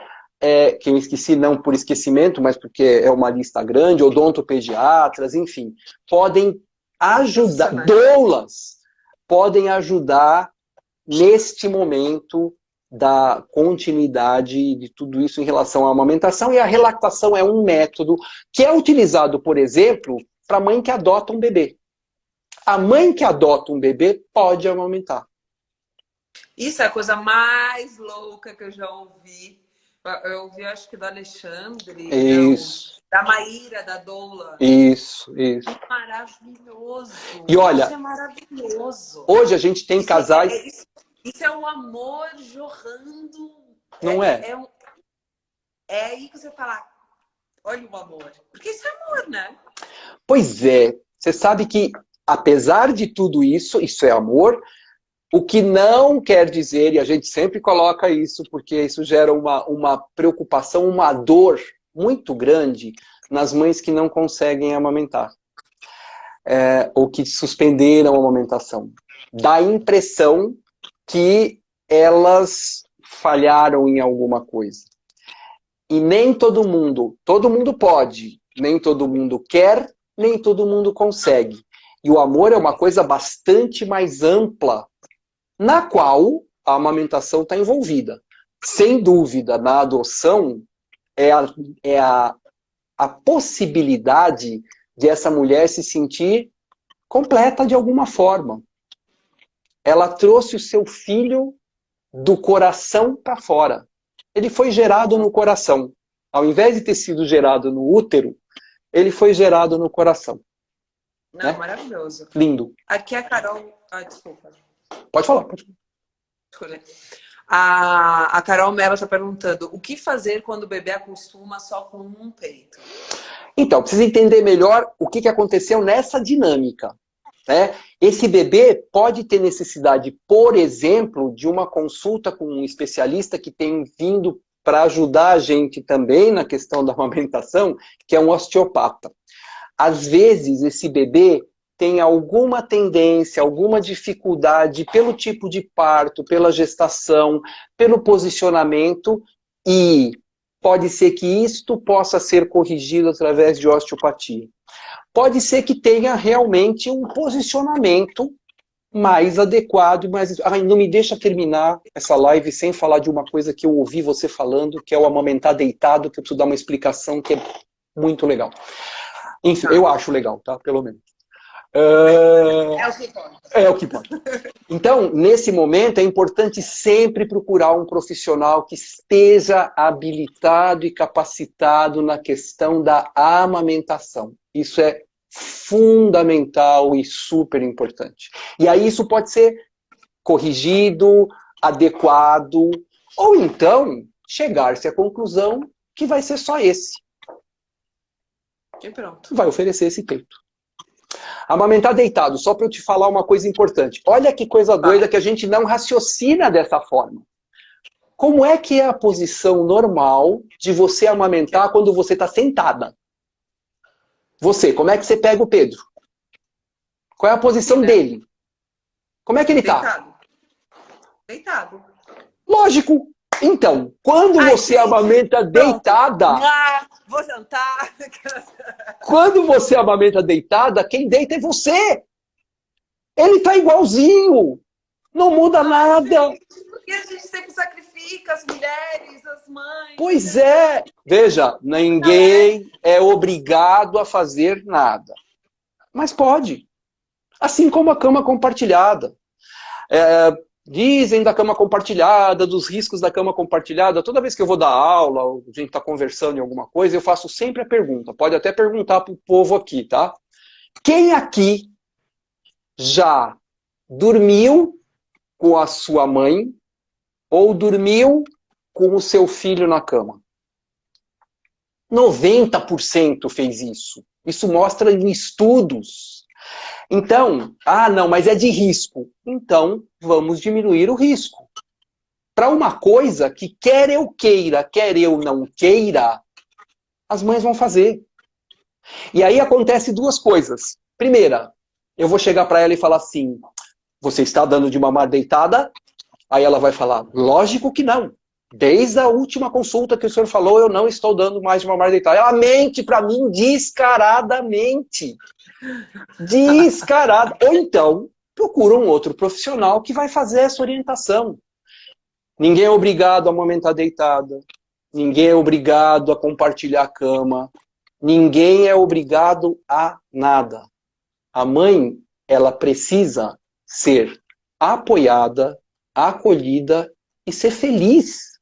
[SPEAKER 2] não por esquecimento, mas porque é uma lista grande, odontopediatras, enfim, podem ajudar, doulas, podem ajudar neste momento da continuidade de tudo isso em relação à amamentação, e a relactação é um método que é utilizado, por exemplo, para a mãe que adota um bebê. A mãe que adota um bebê pode amamentar.
[SPEAKER 1] Isso é a coisa mais louca que eu já ouvi. Eu ouvi, acho que do Alexandre,
[SPEAKER 2] Isso.
[SPEAKER 1] Não, da Maíra, da Doula.
[SPEAKER 2] Isso.
[SPEAKER 1] Maravilhoso.
[SPEAKER 2] E olha,
[SPEAKER 1] isso é maravilhoso.
[SPEAKER 2] Hoje a gente tem casais...
[SPEAKER 1] Isso é um amor jorrando.
[SPEAKER 2] Não é?
[SPEAKER 1] É aí que você fala, olha o amor. Porque isso é amor, né?
[SPEAKER 2] Pois é. Você sabe que, apesar de tudo isso, isso é amor. O que não quer dizer, e a gente sempre coloca isso, porque isso gera uma preocupação, uma dor muito grande nas mães que não conseguem amamentar. Ou que suspenderam a amamentação. Dá a impressão que elas falharam em alguma coisa. E nem todo mundo pode, nem todo mundo quer, nem todo mundo consegue. E o amor é uma coisa bastante mais ampla, na qual a amamentação está envolvida. Sem dúvida, na adoção, é a possibilidade de essa mulher se sentir completa de alguma forma. Ela trouxe o seu filho do coração para fora. Ele foi gerado no coração. Ao invés de ter sido gerado no útero, ele foi gerado no coração.
[SPEAKER 1] Não, né? Maravilhoso.
[SPEAKER 2] Lindo.
[SPEAKER 1] Aqui a Carol... desculpa.
[SPEAKER 2] Pode falar.
[SPEAKER 1] A Carol Mello está perguntando, o que fazer quando o bebê acostuma só com um peito?
[SPEAKER 2] Então, precisa entender melhor o que aconteceu nessa dinâmica. Né? Esse bebê pode ter necessidade, por exemplo, de uma consulta com um especialista que tem vindo para ajudar a gente também na questão da amamentação, que é um osteopata. Às vezes, esse bebê tem alguma tendência, alguma dificuldade pelo tipo de parto, pela gestação, pelo posicionamento, e pode ser que isto possa ser corrigido através de osteopatia. Pode ser que tenha realmente um posicionamento mais adequado. Não me deixa terminar essa live sem falar de uma coisa que eu ouvi você falando, que é o amamentar deitado, que eu preciso dar uma explicação que é muito legal. Enfim, eu acho legal, tá? Pelo menos.
[SPEAKER 1] É o que importa.
[SPEAKER 2] É o que importa. Então, nesse momento, é importante sempre procurar um profissional que esteja habilitado e capacitado na questão da amamentação. Isso é fundamental e super importante. E aí isso pode ser corrigido, adequado, Ou então, chegar-se à conclusão que vai ser só esse.
[SPEAKER 1] E pronto.
[SPEAKER 2] Vai oferecer esse peito. Amamentar deitado, só para eu te falar uma coisa importante. Olha que coisa doida que a gente não raciocina dessa forma. Como é que é a posição normal de você amamentar quando você está sentada? Você, como é que você pega o Pedro? Qual é a posição dele? Como é que ele está?
[SPEAKER 1] Deitado. Deitado.
[SPEAKER 2] Lógico. Então, quando você amamenta deitada...
[SPEAKER 1] Vou jantar.
[SPEAKER 2] Quando você amamenta deitada, quem deita é você. Ele tá igualzinho. Não muda nada.
[SPEAKER 1] Gente, porque a gente sempre sacrifica as mulheres, as mães.
[SPEAKER 2] Pois é. Veja, ninguém é obrigado a fazer nada. Mas pode. Assim como a cama compartilhada. Dizem da cama compartilhada, dos riscos da cama compartilhada. Toda vez que eu vou dar aula, ou a gente está conversando em alguma coisa, eu faço sempre a pergunta. Pode até perguntar para o povo aqui, tá? Quem aqui já dormiu com a sua mãe ou dormiu com o seu filho na cama? 90% fez isso. Isso mostra em estudos. Então, não, mas é de risco. Então, vamos diminuir o risco. Para uma coisa que quer eu queira, quer eu não queira, as mães vão fazer. E aí acontece duas coisas. Primeira, eu vou chegar para ela e falar assim, você está dando de mamar deitada? Aí ela vai falar, lógico que não. Desde a última consulta que o senhor falou, eu não estou dando mais de mamar deitada. Ela mente para mim descaradamente. Descarado. Ou então, procura um outro profissional que vai fazer essa orientação. Ninguém é obrigado a amamentar deitada. Ninguém é obrigado a compartilhar a cama. Ninguém é obrigado a nada. A mãe, ela precisa ser apoiada, acolhida e ser feliz.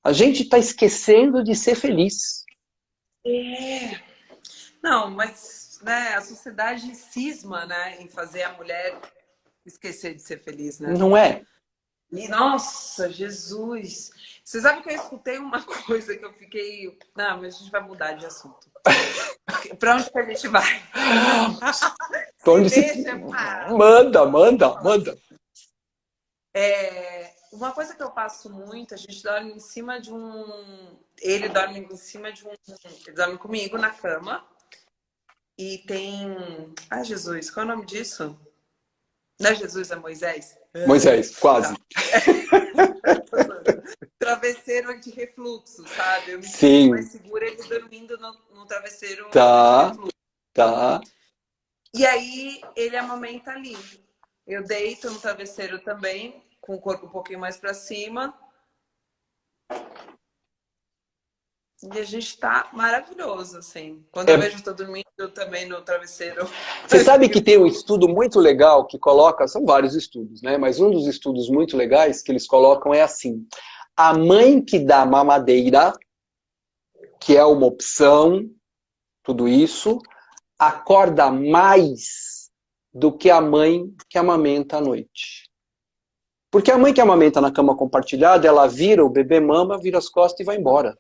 [SPEAKER 2] A gente está esquecendo de ser feliz.
[SPEAKER 1] Não, mas né, a sociedade cisma, né, em fazer a mulher esquecer de ser feliz, né?
[SPEAKER 2] Não é?
[SPEAKER 1] E, nossa, Jesus! Você sabe que eu escutei uma coisa que eu fiquei... Não, mas a gente vai mudar de assunto. Pra onde que a gente vai?
[SPEAKER 2] Manda.
[SPEAKER 1] Uma coisa que eu faço muito, a gente dorme em cima de um... Ele dorme em cima de um... Ele dorme comigo na cama. E tem... Ai, Jesus, qual é o nome disso? Não é Jesus, é Moisés?
[SPEAKER 2] Moisés, quase.
[SPEAKER 1] Travesseiro anti-refluxo, sabe? Eu me
[SPEAKER 2] Sim.
[SPEAKER 1] sinto mais segura ele dormindo no travesseiro anti-refluxo.
[SPEAKER 2] Tá.
[SPEAKER 1] E aí ele amamenta ali. Eu deito no travesseiro também, com o corpo um pouquinho mais para cima. E a gente tá maravilhoso, assim. Quando eu vejo eu tô dormindo também no travesseiro.
[SPEAKER 2] Você sabe que tem um estudo muito legal que coloca, são vários estudos, né? Mas um dos estudos muito legais que eles colocam é assim: a mãe que dá mamadeira, que é uma opção, tudo isso, acorda mais do que a mãe que amamenta à noite. Porque a mãe que amamenta na cama compartilhada, ela vira, o bebê mama, vira as costas e vai embora.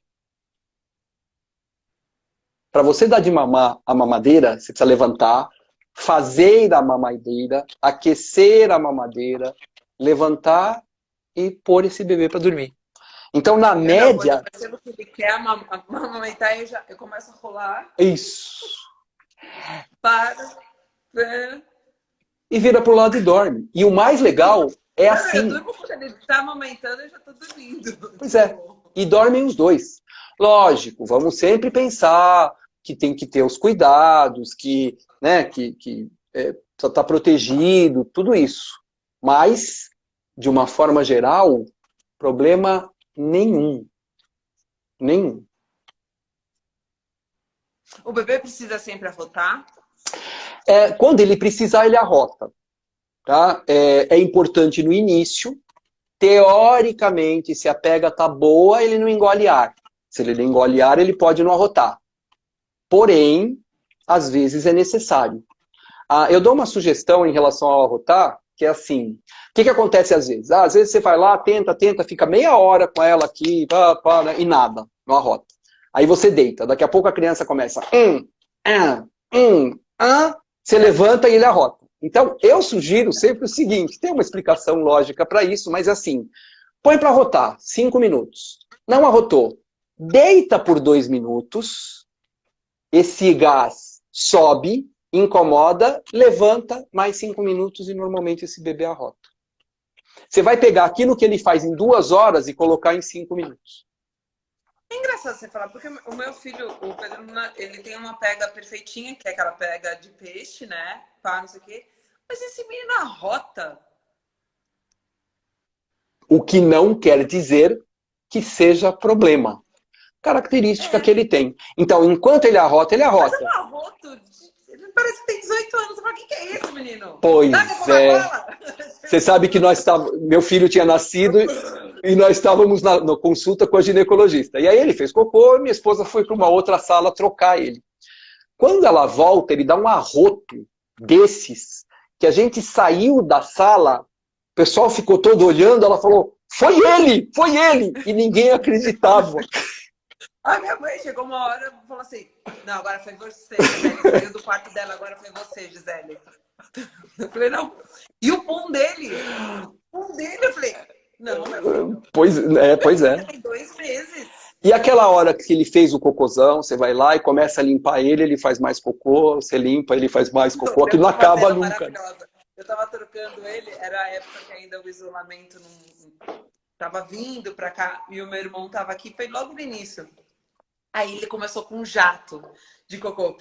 [SPEAKER 2] Para você dar de mamar a mamadeira, você precisa levantar, fazer a mamadeira, aquecer a mamadeira, levantar e pôr esse bebê para dormir. Então, na média...
[SPEAKER 1] Quando eu percebo que ele quer amamentar, eu começo a rolar.
[SPEAKER 2] Isso.
[SPEAKER 1] Para.
[SPEAKER 2] E vira pro lado e dorme. E o mais legal é assim...
[SPEAKER 1] Eu durmo quando ele está amamentando, eu já estou dormindo.
[SPEAKER 2] Pois é. E dormem os dois. Lógico, vamos sempre pensar que tem que ter os cuidados, que só está protegido, tudo isso. Mas, de uma forma geral, problema nenhum. Nenhum.
[SPEAKER 1] O bebê precisa sempre arrotar?
[SPEAKER 2] Quando ele precisar, ele arrota. Tá? É importante no início. Teoricamente, se a pega tá boa, ele não engole ar. Se ele não engole ar, ele pode não arrotar. Porém, às vezes é necessário. Eu dou uma sugestão em relação ao arrotar, que é assim. O que acontece às vezes? Às vezes você vai lá, tenta, fica meia hora com ela aqui, né, e nada, não arrota. Aí você deita, daqui a pouco a criança começa, você levanta e ele arrota. Então, eu sugiro sempre o seguinte, tem uma explicação lógica para isso, mas assim, põe para arrotar, 5 minutos. Não arrotou, deita por 2 minutos, esse gás sobe, incomoda, levanta, mais 5 minutos e normalmente esse bebê arrota. Você vai pegar aquilo que ele faz em 2 horas e colocar em 5 minutos.
[SPEAKER 1] É engraçado você falar, porque o meu filho, o Pedro, ele tem uma pega perfeitinha, que é aquela pega de peixe, né? Pá, não sei o quê. Mas esse menino arrota.
[SPEAKER 2] O que não quer dizer que seja problema. Característica que ele tem. Então, enquanto ele arrota, ele arrota.
[SPEAKER 1] Mas é um arroto, ele parece que tem 18 anos. Mas o que é isso, menino?
[SPEAKER 2] Pois é. Você sabe que meu filho tinha nascido e nós estávamos na consulta com a ginecologista. E aí ele fez cocô e minha esposa foi para uma outra sala trocar ele. Quando ela volta, ele dá um arroto desses, que a gente saiu da sala, o pessoal ficou todo olhando, ela falou, foi ele! E ninguém acreditava.
[SPEAKER 1] A minha mãe chegou uma hora e falou assim, não, agora foi você, Gisele. Saiu do quarto dela, agora foi você, Gisele. Eu falei, não. E o pum dele? Eu falei, não, meu filho.
[SPEAKER 2] Pois é.
[SPEAKER 1] Tem 2 meses.
[SPEAKER 2] E aquela hora que ele fez o cocôzão, você vai lá e começa a limpar ele faz mais cocô, você limpa, ele faz mais cocô, aquilo não acaba nunca.
[SPEAKER 1] Eu tava trocando ele, era a época que ainda o isolamento não tava vindo pra cá, e o meu irmão tava aqui, foi logo no início. Aí ele começou com um jato de cocô.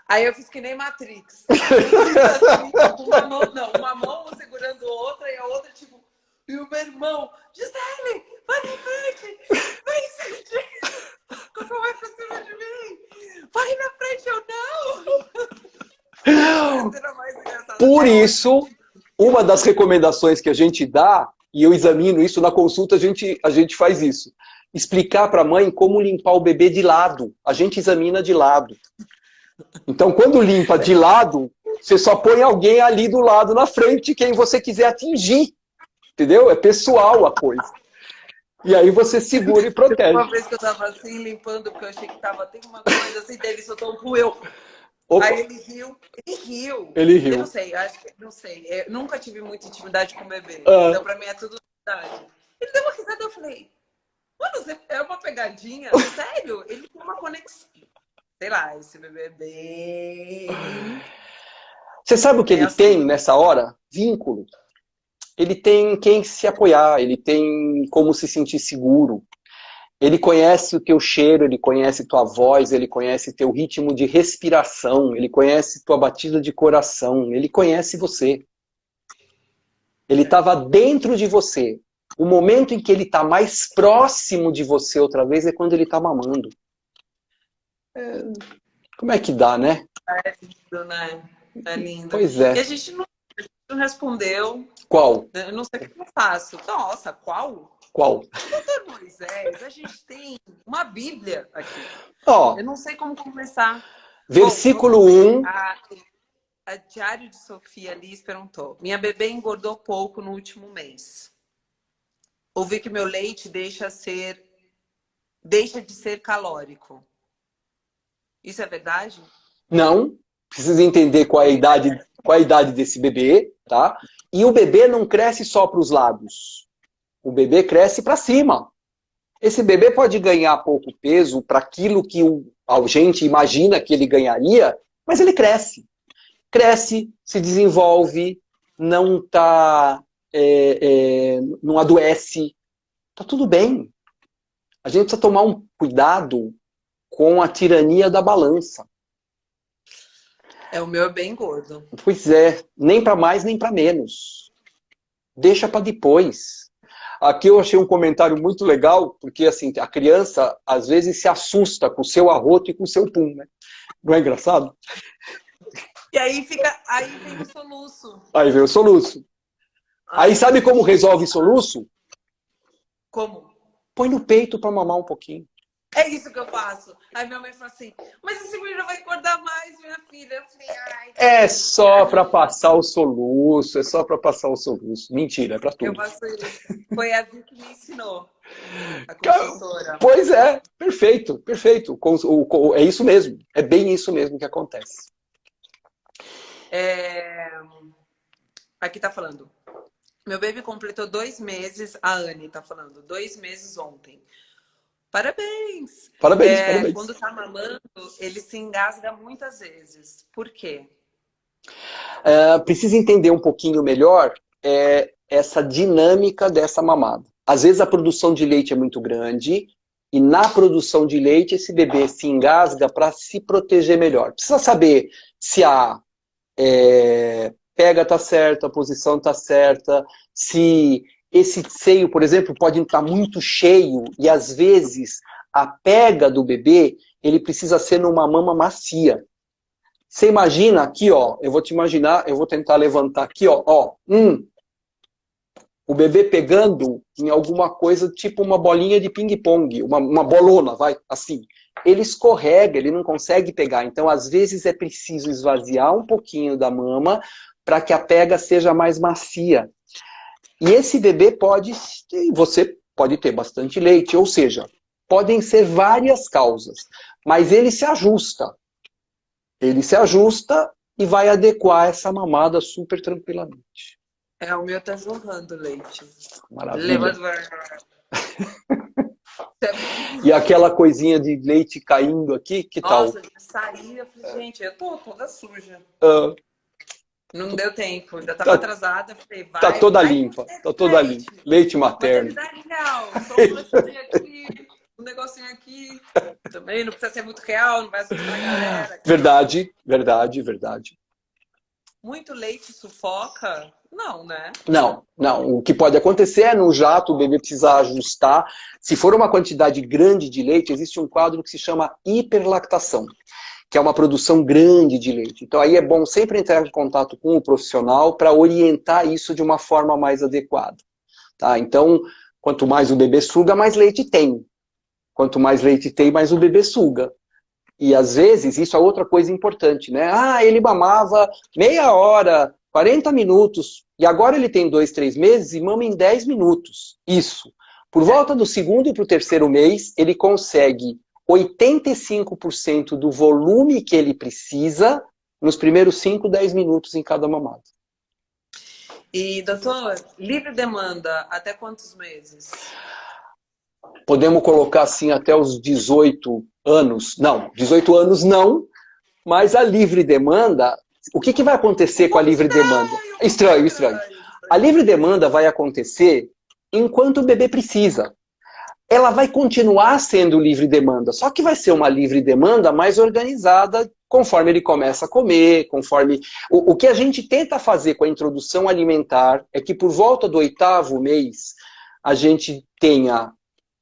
[SPEAKER 1] Aí eu fiz que nem Matrix. Uma mão segurando outra e a outra, tipo... E o meu irmão, Gisele, vai na frente! Vai em frente! Cocô vai pra cima de mim! Vai na frente, eu não!
[SPEAKER 2] Por isso, uma das recomendações que a gente dá, e eu examino isso na consulta, a gente faz isso. Explicar para a mãe como limpar o bebê de lado. A gente examina de lado. Então, quando limpa de lado, você só põe alguém ali do lado na frente, quem você quiser atingir. Entendeu? É pessoal a coisa. E aí você segura e protege.
[SPEAKER 1] Uma vez que eu tava assim, limpando, porque eu achei que tem uma coisa assim, dele soltou um pueu. Aí ele riu. Eu não sei, não sei. Eu nunca tive muita intimidade com o bebê. Então, pra mim, é tudo verdade. Ele deu uma risada e eu falei, mano, é uma pegadinha? Sério? Ele tem uma conexão. Sei lá, esse bebê é bem...
[SPEAKER 2] Você sabe o que ele tem nessa hora? Vínculo. Ele tem quem se apoiar, ele tem como se sentir seguro. Ele conhece o teu cheiro, ele conhece tua voz, ele conhece teu ritmo de respiração, ele conhece tua batida de coração, ele conhece você. Ele estava dentro de você. O momento em que ele está mais próximo de você outra vez é quando ele está mamando. Como é que dá, né?
[SPEAKER 1] É lindo, né? É lindo.
[SPEAKER 2] Pois é.
[SPEAKER 1] E a gente não respondeu.
[SPEAKER 2] Qual?
[SPEAKER 1] Eu não sei o que eu faço. Nossa, qual?
[SPEAKER 2] Qual?
[SPEAKER 1] Doutor Moisés, a gente tem uma Bíblia aqui.
[SPEAKER 2] Ó,
[SPEAKER 1] eu não sei como começar.
[SPEAKER 2] Versículo 1.
[SPEAKER 1] A Diário de Sofia Liz perguntou: minha bebê engordou pouco no último mês. Ouvi que meu leite deixa de ser calórico. Isso é verdade?
[SPEAKER 2] Não. Precisa entender qual é a idade desse bebê, tá? E o bebê não cresce só para os lados. O bebê cresce para cima. Esse bebê pode ganhar pouco peso para aquilo que a gente imagina que ele ganharia, mas ele cresce. Cresce, se desenvolve, não adoece. Tá tudo bem. A gente precisa tomar um cuidado com a tirania da balança.
[SPEAKER 1] O meu é bem gordo.
[SPEAKER 2] Pois é, nem para mais nem para menos. Deixa para depois. Aqui eu achei um comentário muito legal, porque assim, a criança às vezes se assusta com o seu arroto e com o seu pum, né? Não é engraçado?
[SPEAKER 1] E aí vem o soluço.
[SPEAKER 2] Aí vem o soluço. Aí sabe como resolve soluço?
[SPEAKER 1] Como?
[SPEAKER 2] Põe no peito para mamar um pouquinho.
[SPEAKER 1] É isso que eu faço. Aí minha mãe fala assim, mas esse menino vai engordar mais, minha filha. Eu falei, ai,
[SPEAKER 2] É
[SPEAKER 1] tadinha.
[SPEAKER 2] só para passar o soluço, é só para passar o soluço. Mentira, é para
[SPEAKER 1] Eu
[SPEAKER 2] tudo.
[SPEAKER 1] faço isso. Foi a Vi que me ensinou, a consultora.
[SPEAKER 2] Pois é, perfeito, perfeito. É isso mesmo, é bem isso mesmo que acontece.
[SPEAKER 1] É... Aqui tá falando. Meu baby completou 2 meses, a Anne tá falando, 2 meses ontem. Parabéns!
[SPEAKER 2] Parabéns, parabéns.
[SPEAKER 1] Quando tá mamando, ele se engasga muitas vezes. Por quê?
[SPEAKER 2] Precisa entender um pouquinho melhor essa dinâmica dessa mamada. Às vezes a produção de leite é muito grande e na produção de leite esse bebê se engasga para se proteger melhor. Precisa saber se a pega está certa, a posição está certa, se esse seio, por exemplo, pode estar muito cheio e às vezes a pega do bebê ele precisa ser numa mama macia. Você imagina aqui, ó, eu vou te imaginar, eu vou tentar levantar aqui, ó, o bebê pegando em alguma coisa tipo uma bolinha de ping-pong, uma bolona, vai, assim. Ele escorrega, ele não consegue pegar. Então, às vezes, é preciso esvaziar um pouquinho da mama para que a pega seja mais macia. E esse bebê você pode ter bastante leite, ou seja, podem ser várias causas, mas ele se ajusta. Ele se ajusta e vai adequar essa mamada super tranquilamente.
[SPEAKER 1] O meu tá jorrando leite.
[SPEAKER 2] Maravilha.
[SPEAKER 1] Levanta.
[SPEAKER 2] E aquela coisinha de leite caindo aqui, que tal?
[SPEAKER 1] Nossa, eu saí, eu falei, gente, eu tô toda suja.
[SPEAKER 2] Ah,
[SPEAKER 1] Não deu tempo, já tava
[SPEAKER 2] tá,
[SPEAKER 1] atrasada. Eu falei,
[SPEAKER 2] tá
[SPEAKER 1] vai,
[SPEAKER 2] toda
[SPEAKER 1] vai
[SPEAKER 2] limpa,
[SPEAKER 1] com
[SPEAKER 2] tá toda limpa.
[SPEAKER 1] leite.
[SPEAKER 2] Leite materno.
[SPEAKER 1] Maternidade real, só um leitezinho aqui, um negocinho aqui. Também não precisa ser muito real, não vai assustar a galera.
[SPEAKER 2] Verdade, verdade, verdade.
[SPEAKER 1] Muito leite sufoca? Não, né?
[SPEAKER 2] Não, não. O que pode acontecer é no jato o bebê precisar ajustar. Se for uma quantidade grande de leite, existe um quadro que se chama hiperlactação, que é uma produção grande de leite. Então aí é bom sempre entrar em contato com o profissional para orientar isso de uma forma mais adequada. Tá? Então, quanto mais o bebê suga, mais leite tem. Quanto mais leite tem, mais o bebê suga. E às vezes, isso é outra coisa importante, né? Ah, ele mamava meia hora, 40 minutos, e agora ele tem 2, 3 meses e mama em 10 minutos. Isso. Por volta do segundo e para o terceiro mês, ele consegue 85% do volume que ele precisa nos primeiros 5, 10 minutos em cada mamada.
[SPEAKER 1] E, doutor, livre demanda, até quantos meses?
[SPEAKER 2] Podemos colocar assim até os 18 anos. Não, 18 anos não, mas a livre demanda, o que vai acontecer
[SPEAKER 1] Um
[SPEAKER 2] com a
[SPEAKER 1] pouco
[SPEAKER 2] livre
[SPEAKER 1] estranho,
[SPEAKER 2] demanda?
[SPEAKER 1] um pouco
[SPEAKER 2] Estranho, estranho. A livre demanda vai acontecer enquanto o bebê precisa. Ela vai continuar sendo livre demanda, só que vai ser uma livre demanda mais organizada conforme ele começa a comer, conforme... O que a gente tenta fazer com a introdução alimentar é que por volta do 8º mês a gente tenha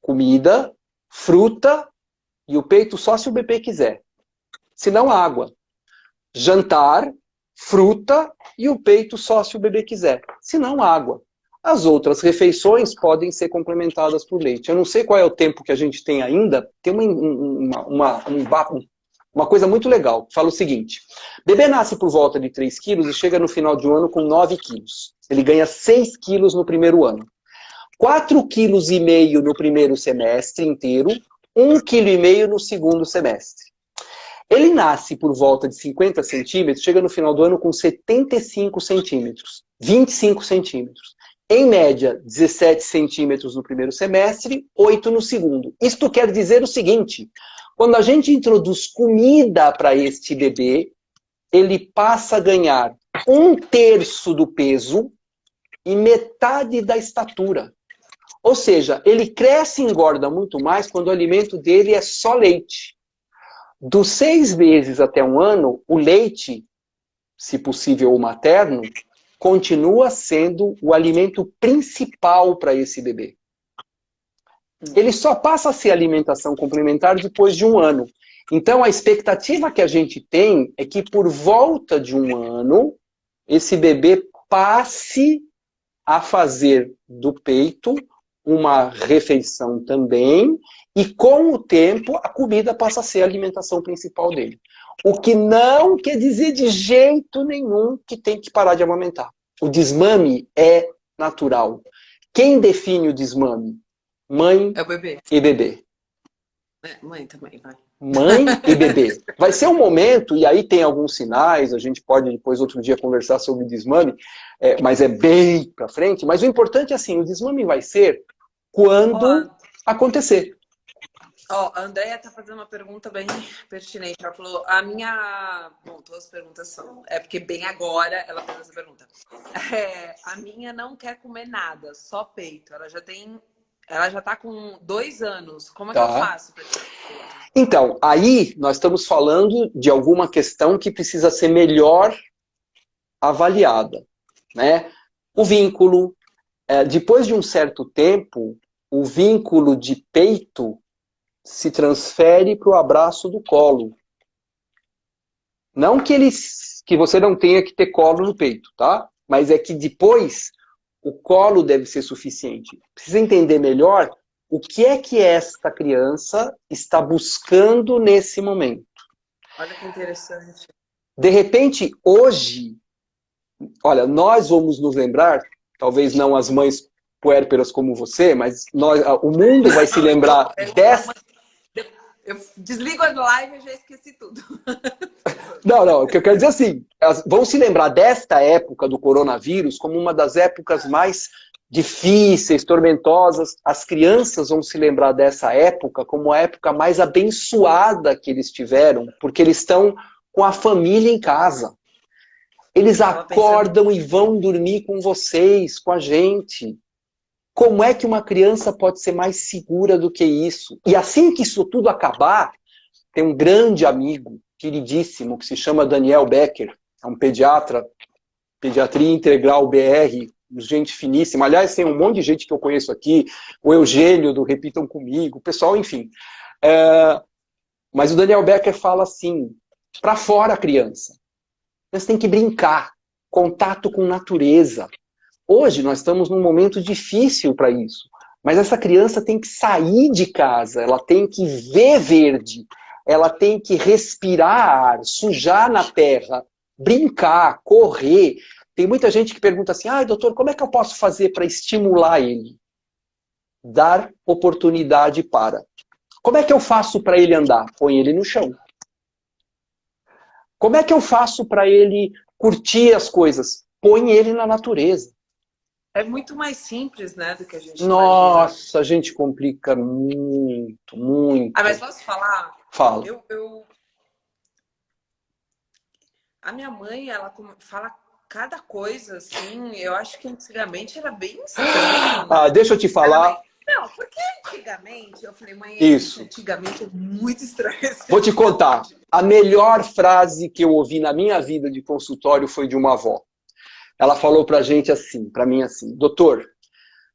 [SPEAKER 2] comida, fruta e o peito só se o bebê quiser. Se não, água. Jantar, fruta e o peito só se o bebê quiser. Se não, água. As outras refeições podem ser complementadas por leite. Eu não sei qual é o tempo que a gente tem ainda. Tem uma coisa muito legal. Fala o seguinte. Bebê nasce por volta de 3 quilos e chega no final de um ano com 9 quilos. Ele ganha 6 quilos no primeiro ano. 4,5 quilos no primeiro semestre inteiro. 1,5 quilo no segundo semestre. Ele nasce por volta de 50 centímetros, chega no final do ano com 75 centímetros, 25 centímetros. Em média, 17 centímetros no primeiro semestre, 8 no segundo. Isto quer dizer o seguinte, quando a gente introduz comida para este bebê, ele passa a ganhar 1/3 do peso e metade da estatura. Ou seja, ele cresce e engorda muito mais quando o alimento dele é só leite. Dos 6 meses até um ano, o leite, se possível o materno, continua sendo o alimento principal para esse bebê. Ele só passa a ser alimentação complementar depois de um ano. Então, a expectativa que a gente tem é que por volta de um ano, esse bebê passe a fazer do peito uma refeição também E com o tempo, a comida passa a ser a alimentação principal dele. O que não quer dizer de jeito nenhum que tem que parar de amamentar. O desmame é natural. Quem define o desmame? Mãe
[SPEAKER 1] É o bebê.
[SPEAKER 2] e bebê.
[SPEAKER 1] Mãe também, vai.
[SPEAKER 2] Mãe e bebê. Vai ser um momento, e aí tem alguns sinais, a gente pode depois outro dia conversar sobre desmame, mas é bem pra frente. Mas o importante é assim, o desmame vai ser quando acontecer.
[SPEAKER 1] Ó, a Andrea tá fazendo uma pergunta bem pertinente. Ela falou, Bom, todas as perguntas são... É porque bem agora ela fez essa pergunta. A minha não quer comer nada, só peito. Ela já tá com 2 anos. Como é que eu faço pra tirar peito?
[SPEAKER 2] Então, aí nós estamos falando de alguma questão que precisa ser melhor avaliada, né? O vínculo, depois de um certo tempo, o vínculo de peito se transfere para o abraço do colo. Não que você não tenha que ter colo no peito, tá? Mas é que depois o colo deve ser suficiente. Precisa entender melhor o que é que esta criança está buscando nesse momento.
[SPEAKER 1] Olha que interessante.
[SPEAKER 2] De repente, hoje, olha, nós vamos nos lembrar, talvez não as mães puérperas como você, mas o mundo vai se lembrar dessa...
[SPEAKER 1] Eu desligo a live e já esqueci tudo.
[SPEAKER 2] Não, o que eu quero dizer é assim, vão se lembrar desta época do coronavírus como uma das épocas mais difíceis, tormentosas. As crianças vão se lembrar dessa época como a época mais abençoada que eles tiveram, porque eles estão com a família em casa. Eles acordam e vão dormir com vocês, com a gente. Como é que uma criança pode ser mais segura do que isso? E assim que isso tudo acabar, tem um grande amigo, queridíssimo, que se chama Daniel Becker, é um pediatra, Pediatria Integral BR, gente finíssima. Aliás, tem um monte de gente que eu conheço aqui, o Eugênio do Repitam Comigo, o pessoal, enfim. Mas o Daniel Becker fala assim, para fora a criança. Você tem que brincar, contato com natureza. Hoje nós estamos num momento difícil para isso, mas essa criança tem que sair de casa, ela tem que ver verde, ela tem que respirar ar, sujar na terra, brincar, correr. Tem muita gente que pergunta assim, doutor, como é que eu posso fazer para estimular ele? Dar oportunidade para. Como é que eu faço para ele andar? Põe ele no chão. Como é que eu faço para ele curtir as coisas? Põe ele na natureza.
[SPEAKER 1] É muito mais simples, né, do que a gente
[SPEAKER 2] Nossa,
[SPEAKER 1] imagina.
[SPEAKER 2] A gente complica muito, muito.
[SPEAKER 1] Mas posso falar?
[SPEAKER 2] Fala.
[SPEAKER 1] A minha mãe, ela fala cada coisa, assim, eu acho que antigamente era bem estranho. Né?
[SPEAKER 2] Deixa eu te falar.
[SPEAKER 1] Não, porque antigamente, eu falei, mãe,
[SPEAKER 2] isso
[SPEAKER 1] antigamente é muito estranho.
[SPEAKER 2] Vou te contar. A melhor frase que eu ouvi na minha vida de consultório foi de uma avó. Ela falou pra gente assim, pra mim assim, doutor,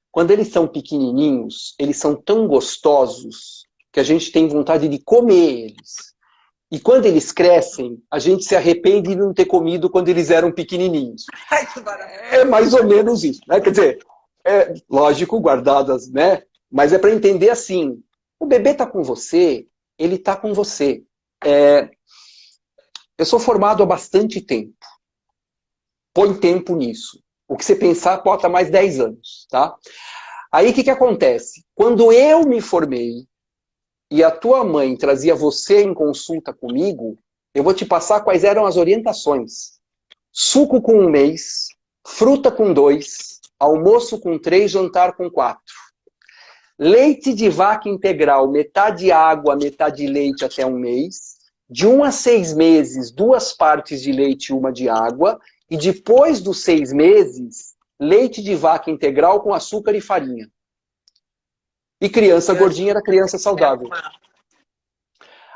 [SPEAKER 2] quando eles são pequenininhos, eles são tão gostosos que a gente tem vontade de comer eles. E quando eles crescem, a gente se arrepende de não ter comido quando eles eram pequenininhos.
[SPEAKER 1] Ai, que maravilha.
[SPEAKER 2] É mais ou menos isso, né? Quer dizer, lógico, guardadas, né? Mas é para entender assim, o bebê tá com você, ele tá com você. Eu sou formado há bastante tempo. Põe tempo nisso. O que você pensar, bota mais 10 anos, tá? Aí o que acontece? Quando eu me formei e a tua mãe trazia você em consulta comigo, eu vou te passar quais eram as orientações. Suco com 1 mês, fruta com 2, almoço com 3, jantar com 4. Leite de vaca integral, metade água, metade leite até 1 mês. De 1 a 6 meses, 2 partes de leite e 1 de água. E depois dos 6 meses, leite de vaca integral com açúcar e farinha. E criança gordinha era criança saudável.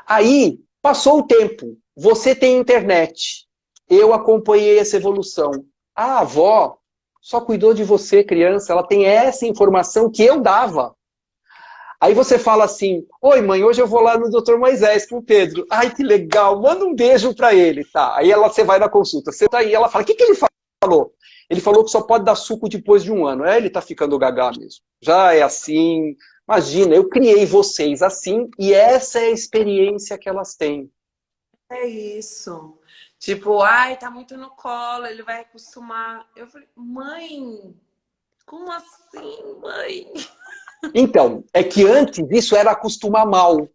[SPEAKER 2] Aí, passou o tempo. Você tem internet. Eu acompanhei essa evolução. A avó só cuidou de você, criança. Ela tem essa informação que eu dava. Aí você fala assim, oi mãe, hoje eu vou lá no Dr. Moisés com o Pedro. Ai, que legal, manda um beijo pra ele. Tá. Aí você vai na consulta, você tá aí, ela fala, o que ele falou? Ele falou que só pode dar suco depois de 1 ano. Ele tá ficando gagá mesmo. Já é assim, Imagina, eu criei vocês assim e essa é a experiência que elas têm.
[SPEAKER 1] É isso. Tipo, ai, tá muito no colo, ele vai acostumar. Eu falei, mãe, como assim, mãe?
[SPEAKER 2] Então, é que antes isso era acostumar mal.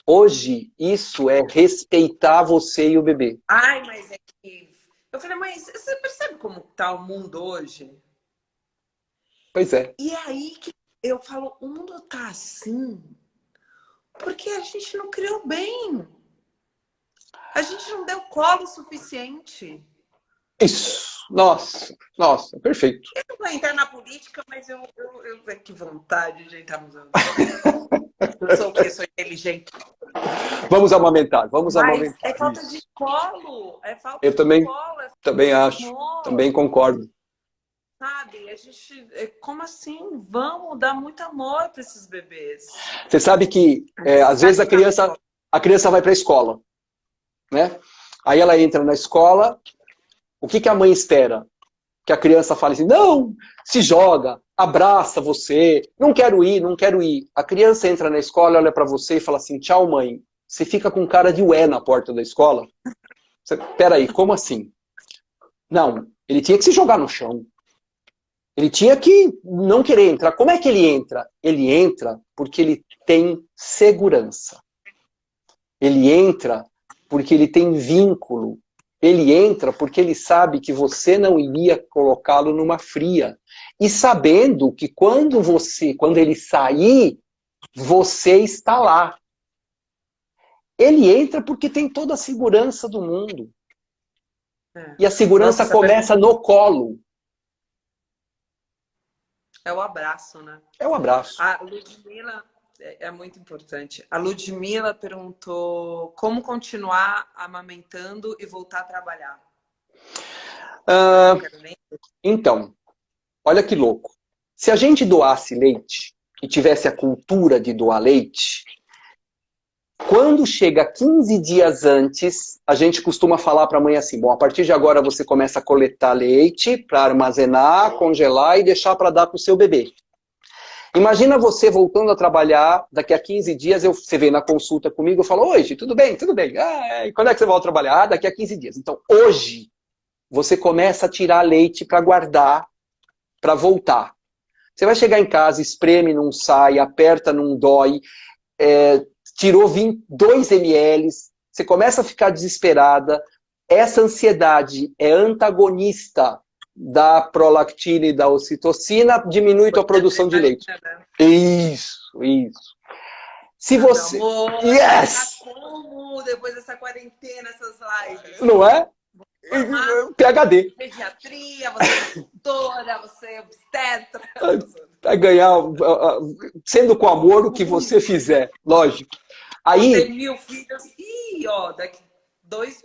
[SPEAKER 2] Hoje, isso é respeitar você e o bebê.
[SPEAKER 1] Ai, mas é que. Eu falei, mãe, você percebe como tá o mundo hoje?
[SPEAKER 2] Pois é.
[SPEAKER 1] E é aí que eu falo, o mundo tá assim porque a gente não criou bem. A gente não deu colo suficiente.
[SPEAKER 2] Isso. Nossa, nossa, perfeito.
[SPEAKER 1] Eu não vou entrar na política, mas que vontade de entrar nos anos. Eu sou o quê? Sou inteligente.
[SPEAKER 2] Vamos amamentar, vamos
[SPEAKER 1] Mas
[SPEAKER 2] amamentar.
[SPEAKER 1] é falta
[SPEAKER 2] Isso.
[SPEAKER 1] de colo. É falta
[SPEAKER 2] Eu
[SPEAKER 1] de
[SPEAKER 2] também,
[SPEAKER 1] colo. É falta
[SPEAKER 2] também
[SPEAKER 1] de
[SPEAKER 2] acho,
[SPEAKER 1] amor.
[SPEAKER 2] também concordo.
[SPEAKER 1] Sabe? A gente. Como assim? Vamos dar muito amor para esses bebês.
[SPEAKER 2] Você sabe que, às vezes, a criança vai para a escola, né? Aí ela entra na escola, o que a mãe espera? Que a criança fale assim, não, se joga, abraça você, não quero ir, não quero ir. A criança entra na escola, olha para você e fala assim, tchau, mãe. Você fica com cara de ué na porta da escola? Peraí, como assim? Não, ele tinha que se jogar no chão. Ele tinha que não querer entrar. Como é que ele entra? Ele entra porque ele tem segurança. Ele entra porque ele tem vínculo. Ele entra porque ele sabe que você não iria colocá-lo numa fria. E sabendo que quando ele sair, você está lá. Ele entra porque tem toda a segurança do mundo. E a segurança
[SPEAKER 1] Nossa,
[SPEAKER 2] começa no colo.
[SPEAKER 1] é o abraço, né?
[SPEAKER 2] É o abraço.
[SPEAKER 1] A Ludmilla é muito importante. A Ludmilla perguntou como continuar amamentando e voltar a trabalhar.
[SPEAKER 2] Ah, então, olha que louco. Se a gente doasse leite e tivesse a cultura de doar leite, quando chega 15 dias antes, a gente costuma falar para a mãe assim, bom, a partir de agora você começa a coletar leite para armazenar, congelar e deixar para dar para o seu bebê. Imagina você voltando a trabalhar, daqui a 15 dias você vem na consulta comigo e fala, hoje, tudo bem, tudo bem. E quando é que você volta a trabalhar? Daqui a 15 dias. Então, hoje, você começa a tirar leite para guardar, para voltar. Você vai chegar em casa, espreme, não sai, aperta, não dói, tirou 2 ml, você começa a ficar desesperada. Essa ansiedade é antagonista da prolactina e da ocitocina, diminui a produção de leite. Isso. Se você...
[SPEAKER 1] Amor,
[SPEAKER 2] yes!
[SPEAKER 1] como depois dessa quarentena, essas lives?
[SPEAKER 2] Não é? PhD.
[SPEAKER 1] Pediatria, você é consultora, você é obstetra.
[SPEAKER 2] Vai ganhar, sendo com amor, o que você fizer, lógico. Aí,
[SPEAKER 1] ter 1000 filhos e, ó, daqui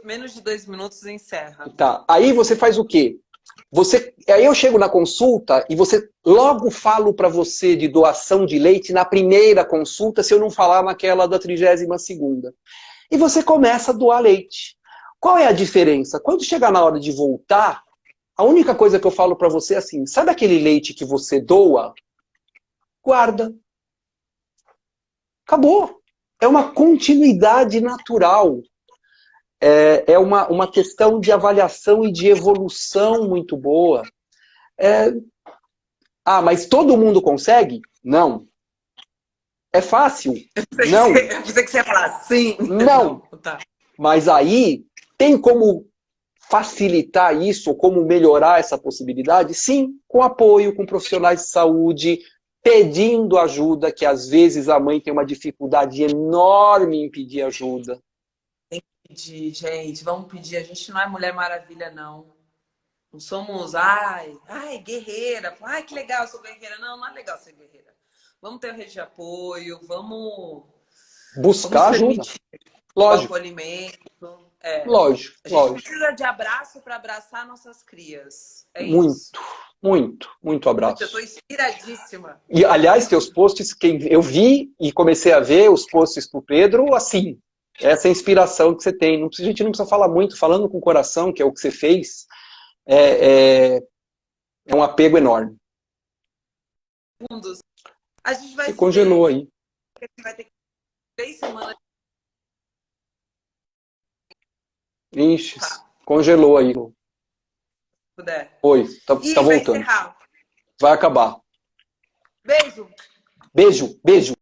[SPEAKER 1] menos de 2 minutos encerra.
[SPEAKER 2] Tá. Aí você faz o quê? Aí eu chego na consulta e logo falo para você de doação de leite na primeira consulta, se eu não falar naquela da 32ª. E você começa a doar leite. Qual é a diferença? Quando chegar na hora de voltar, a única coisa que eu falo para você é assim, sabe aquele leite que você doa? Guarda. Acabou. É uma continuidade natural. É uma questão de avaliação e de evolução muito boa. Mas todo mundo consegue? Não. É fácil? Não.
[SPEAKER 1] Eu pensei que você ia falar sim.
[SPEAKER 2] Não.
[SPEAKER 1] Tá.
[SPEAKER 2] Mas aí, tem como facilitar isso, ou como melhorar essa possibilidade? Sim, com apoio, com profissionais de saúde, pedindo ajuda, que às vezes a mãe tem uma dificuldade enorme em pedir ajuda.
[SPEAKER 1] Pedir, gente, vamos pedir. A gente não é Mulher Maravilha, não. Não somos, ai, guerreira. Ai, que legal, eu sou guerreira. Não, não é legal ser guerreira. Vamos ter rede de apoio, vamos
[SPEAKER 2] buscar ajuda. Lógico.
[SPEAKER 1] O alimento.
[SPEAKER 2] Lógico.
[SPEAKER 1] A gente precisa de abraço para abraçar nossas crias. É isso.
[SPEAKER 2] Muito abraço.
[SPEAKER 1] Eu estou inspiradíssima.
[SPEAKER 2] E, aliás, teus posts, eu vi e comecei a ver os posts pro Pedro, assim, essa inspiração que você tem. A gente não precisa falar muito, falando com o coração, que é o que você fez, é um apego enorme.
[SPEAKER 1] A gente vai
[SPEAKER 2] Se
[SPEAKER 1] se
[SPEAKER 2] congelou
[SPEAKER 1] ver,
[SPEAKER 2] aí.
[SPEAKER 1] porque a gente vai ter 3 semanas.
[SPEAKER 2] Ixi,
[SPEAKER 1] Tá,
[SPEAKER 2] congelou aí.
[SPEAKER 1] se puder.
[SPEAKER 2] Oi, tá
[SPEAKER 1] E para
[SPEAKER 2] voltando.
[SPEAKER 1] encerrar,
[SPEAKER 2] Vai acabar.
[SPEAKER 1] beijo.
[SPEAKER 2] Beijo, beijo.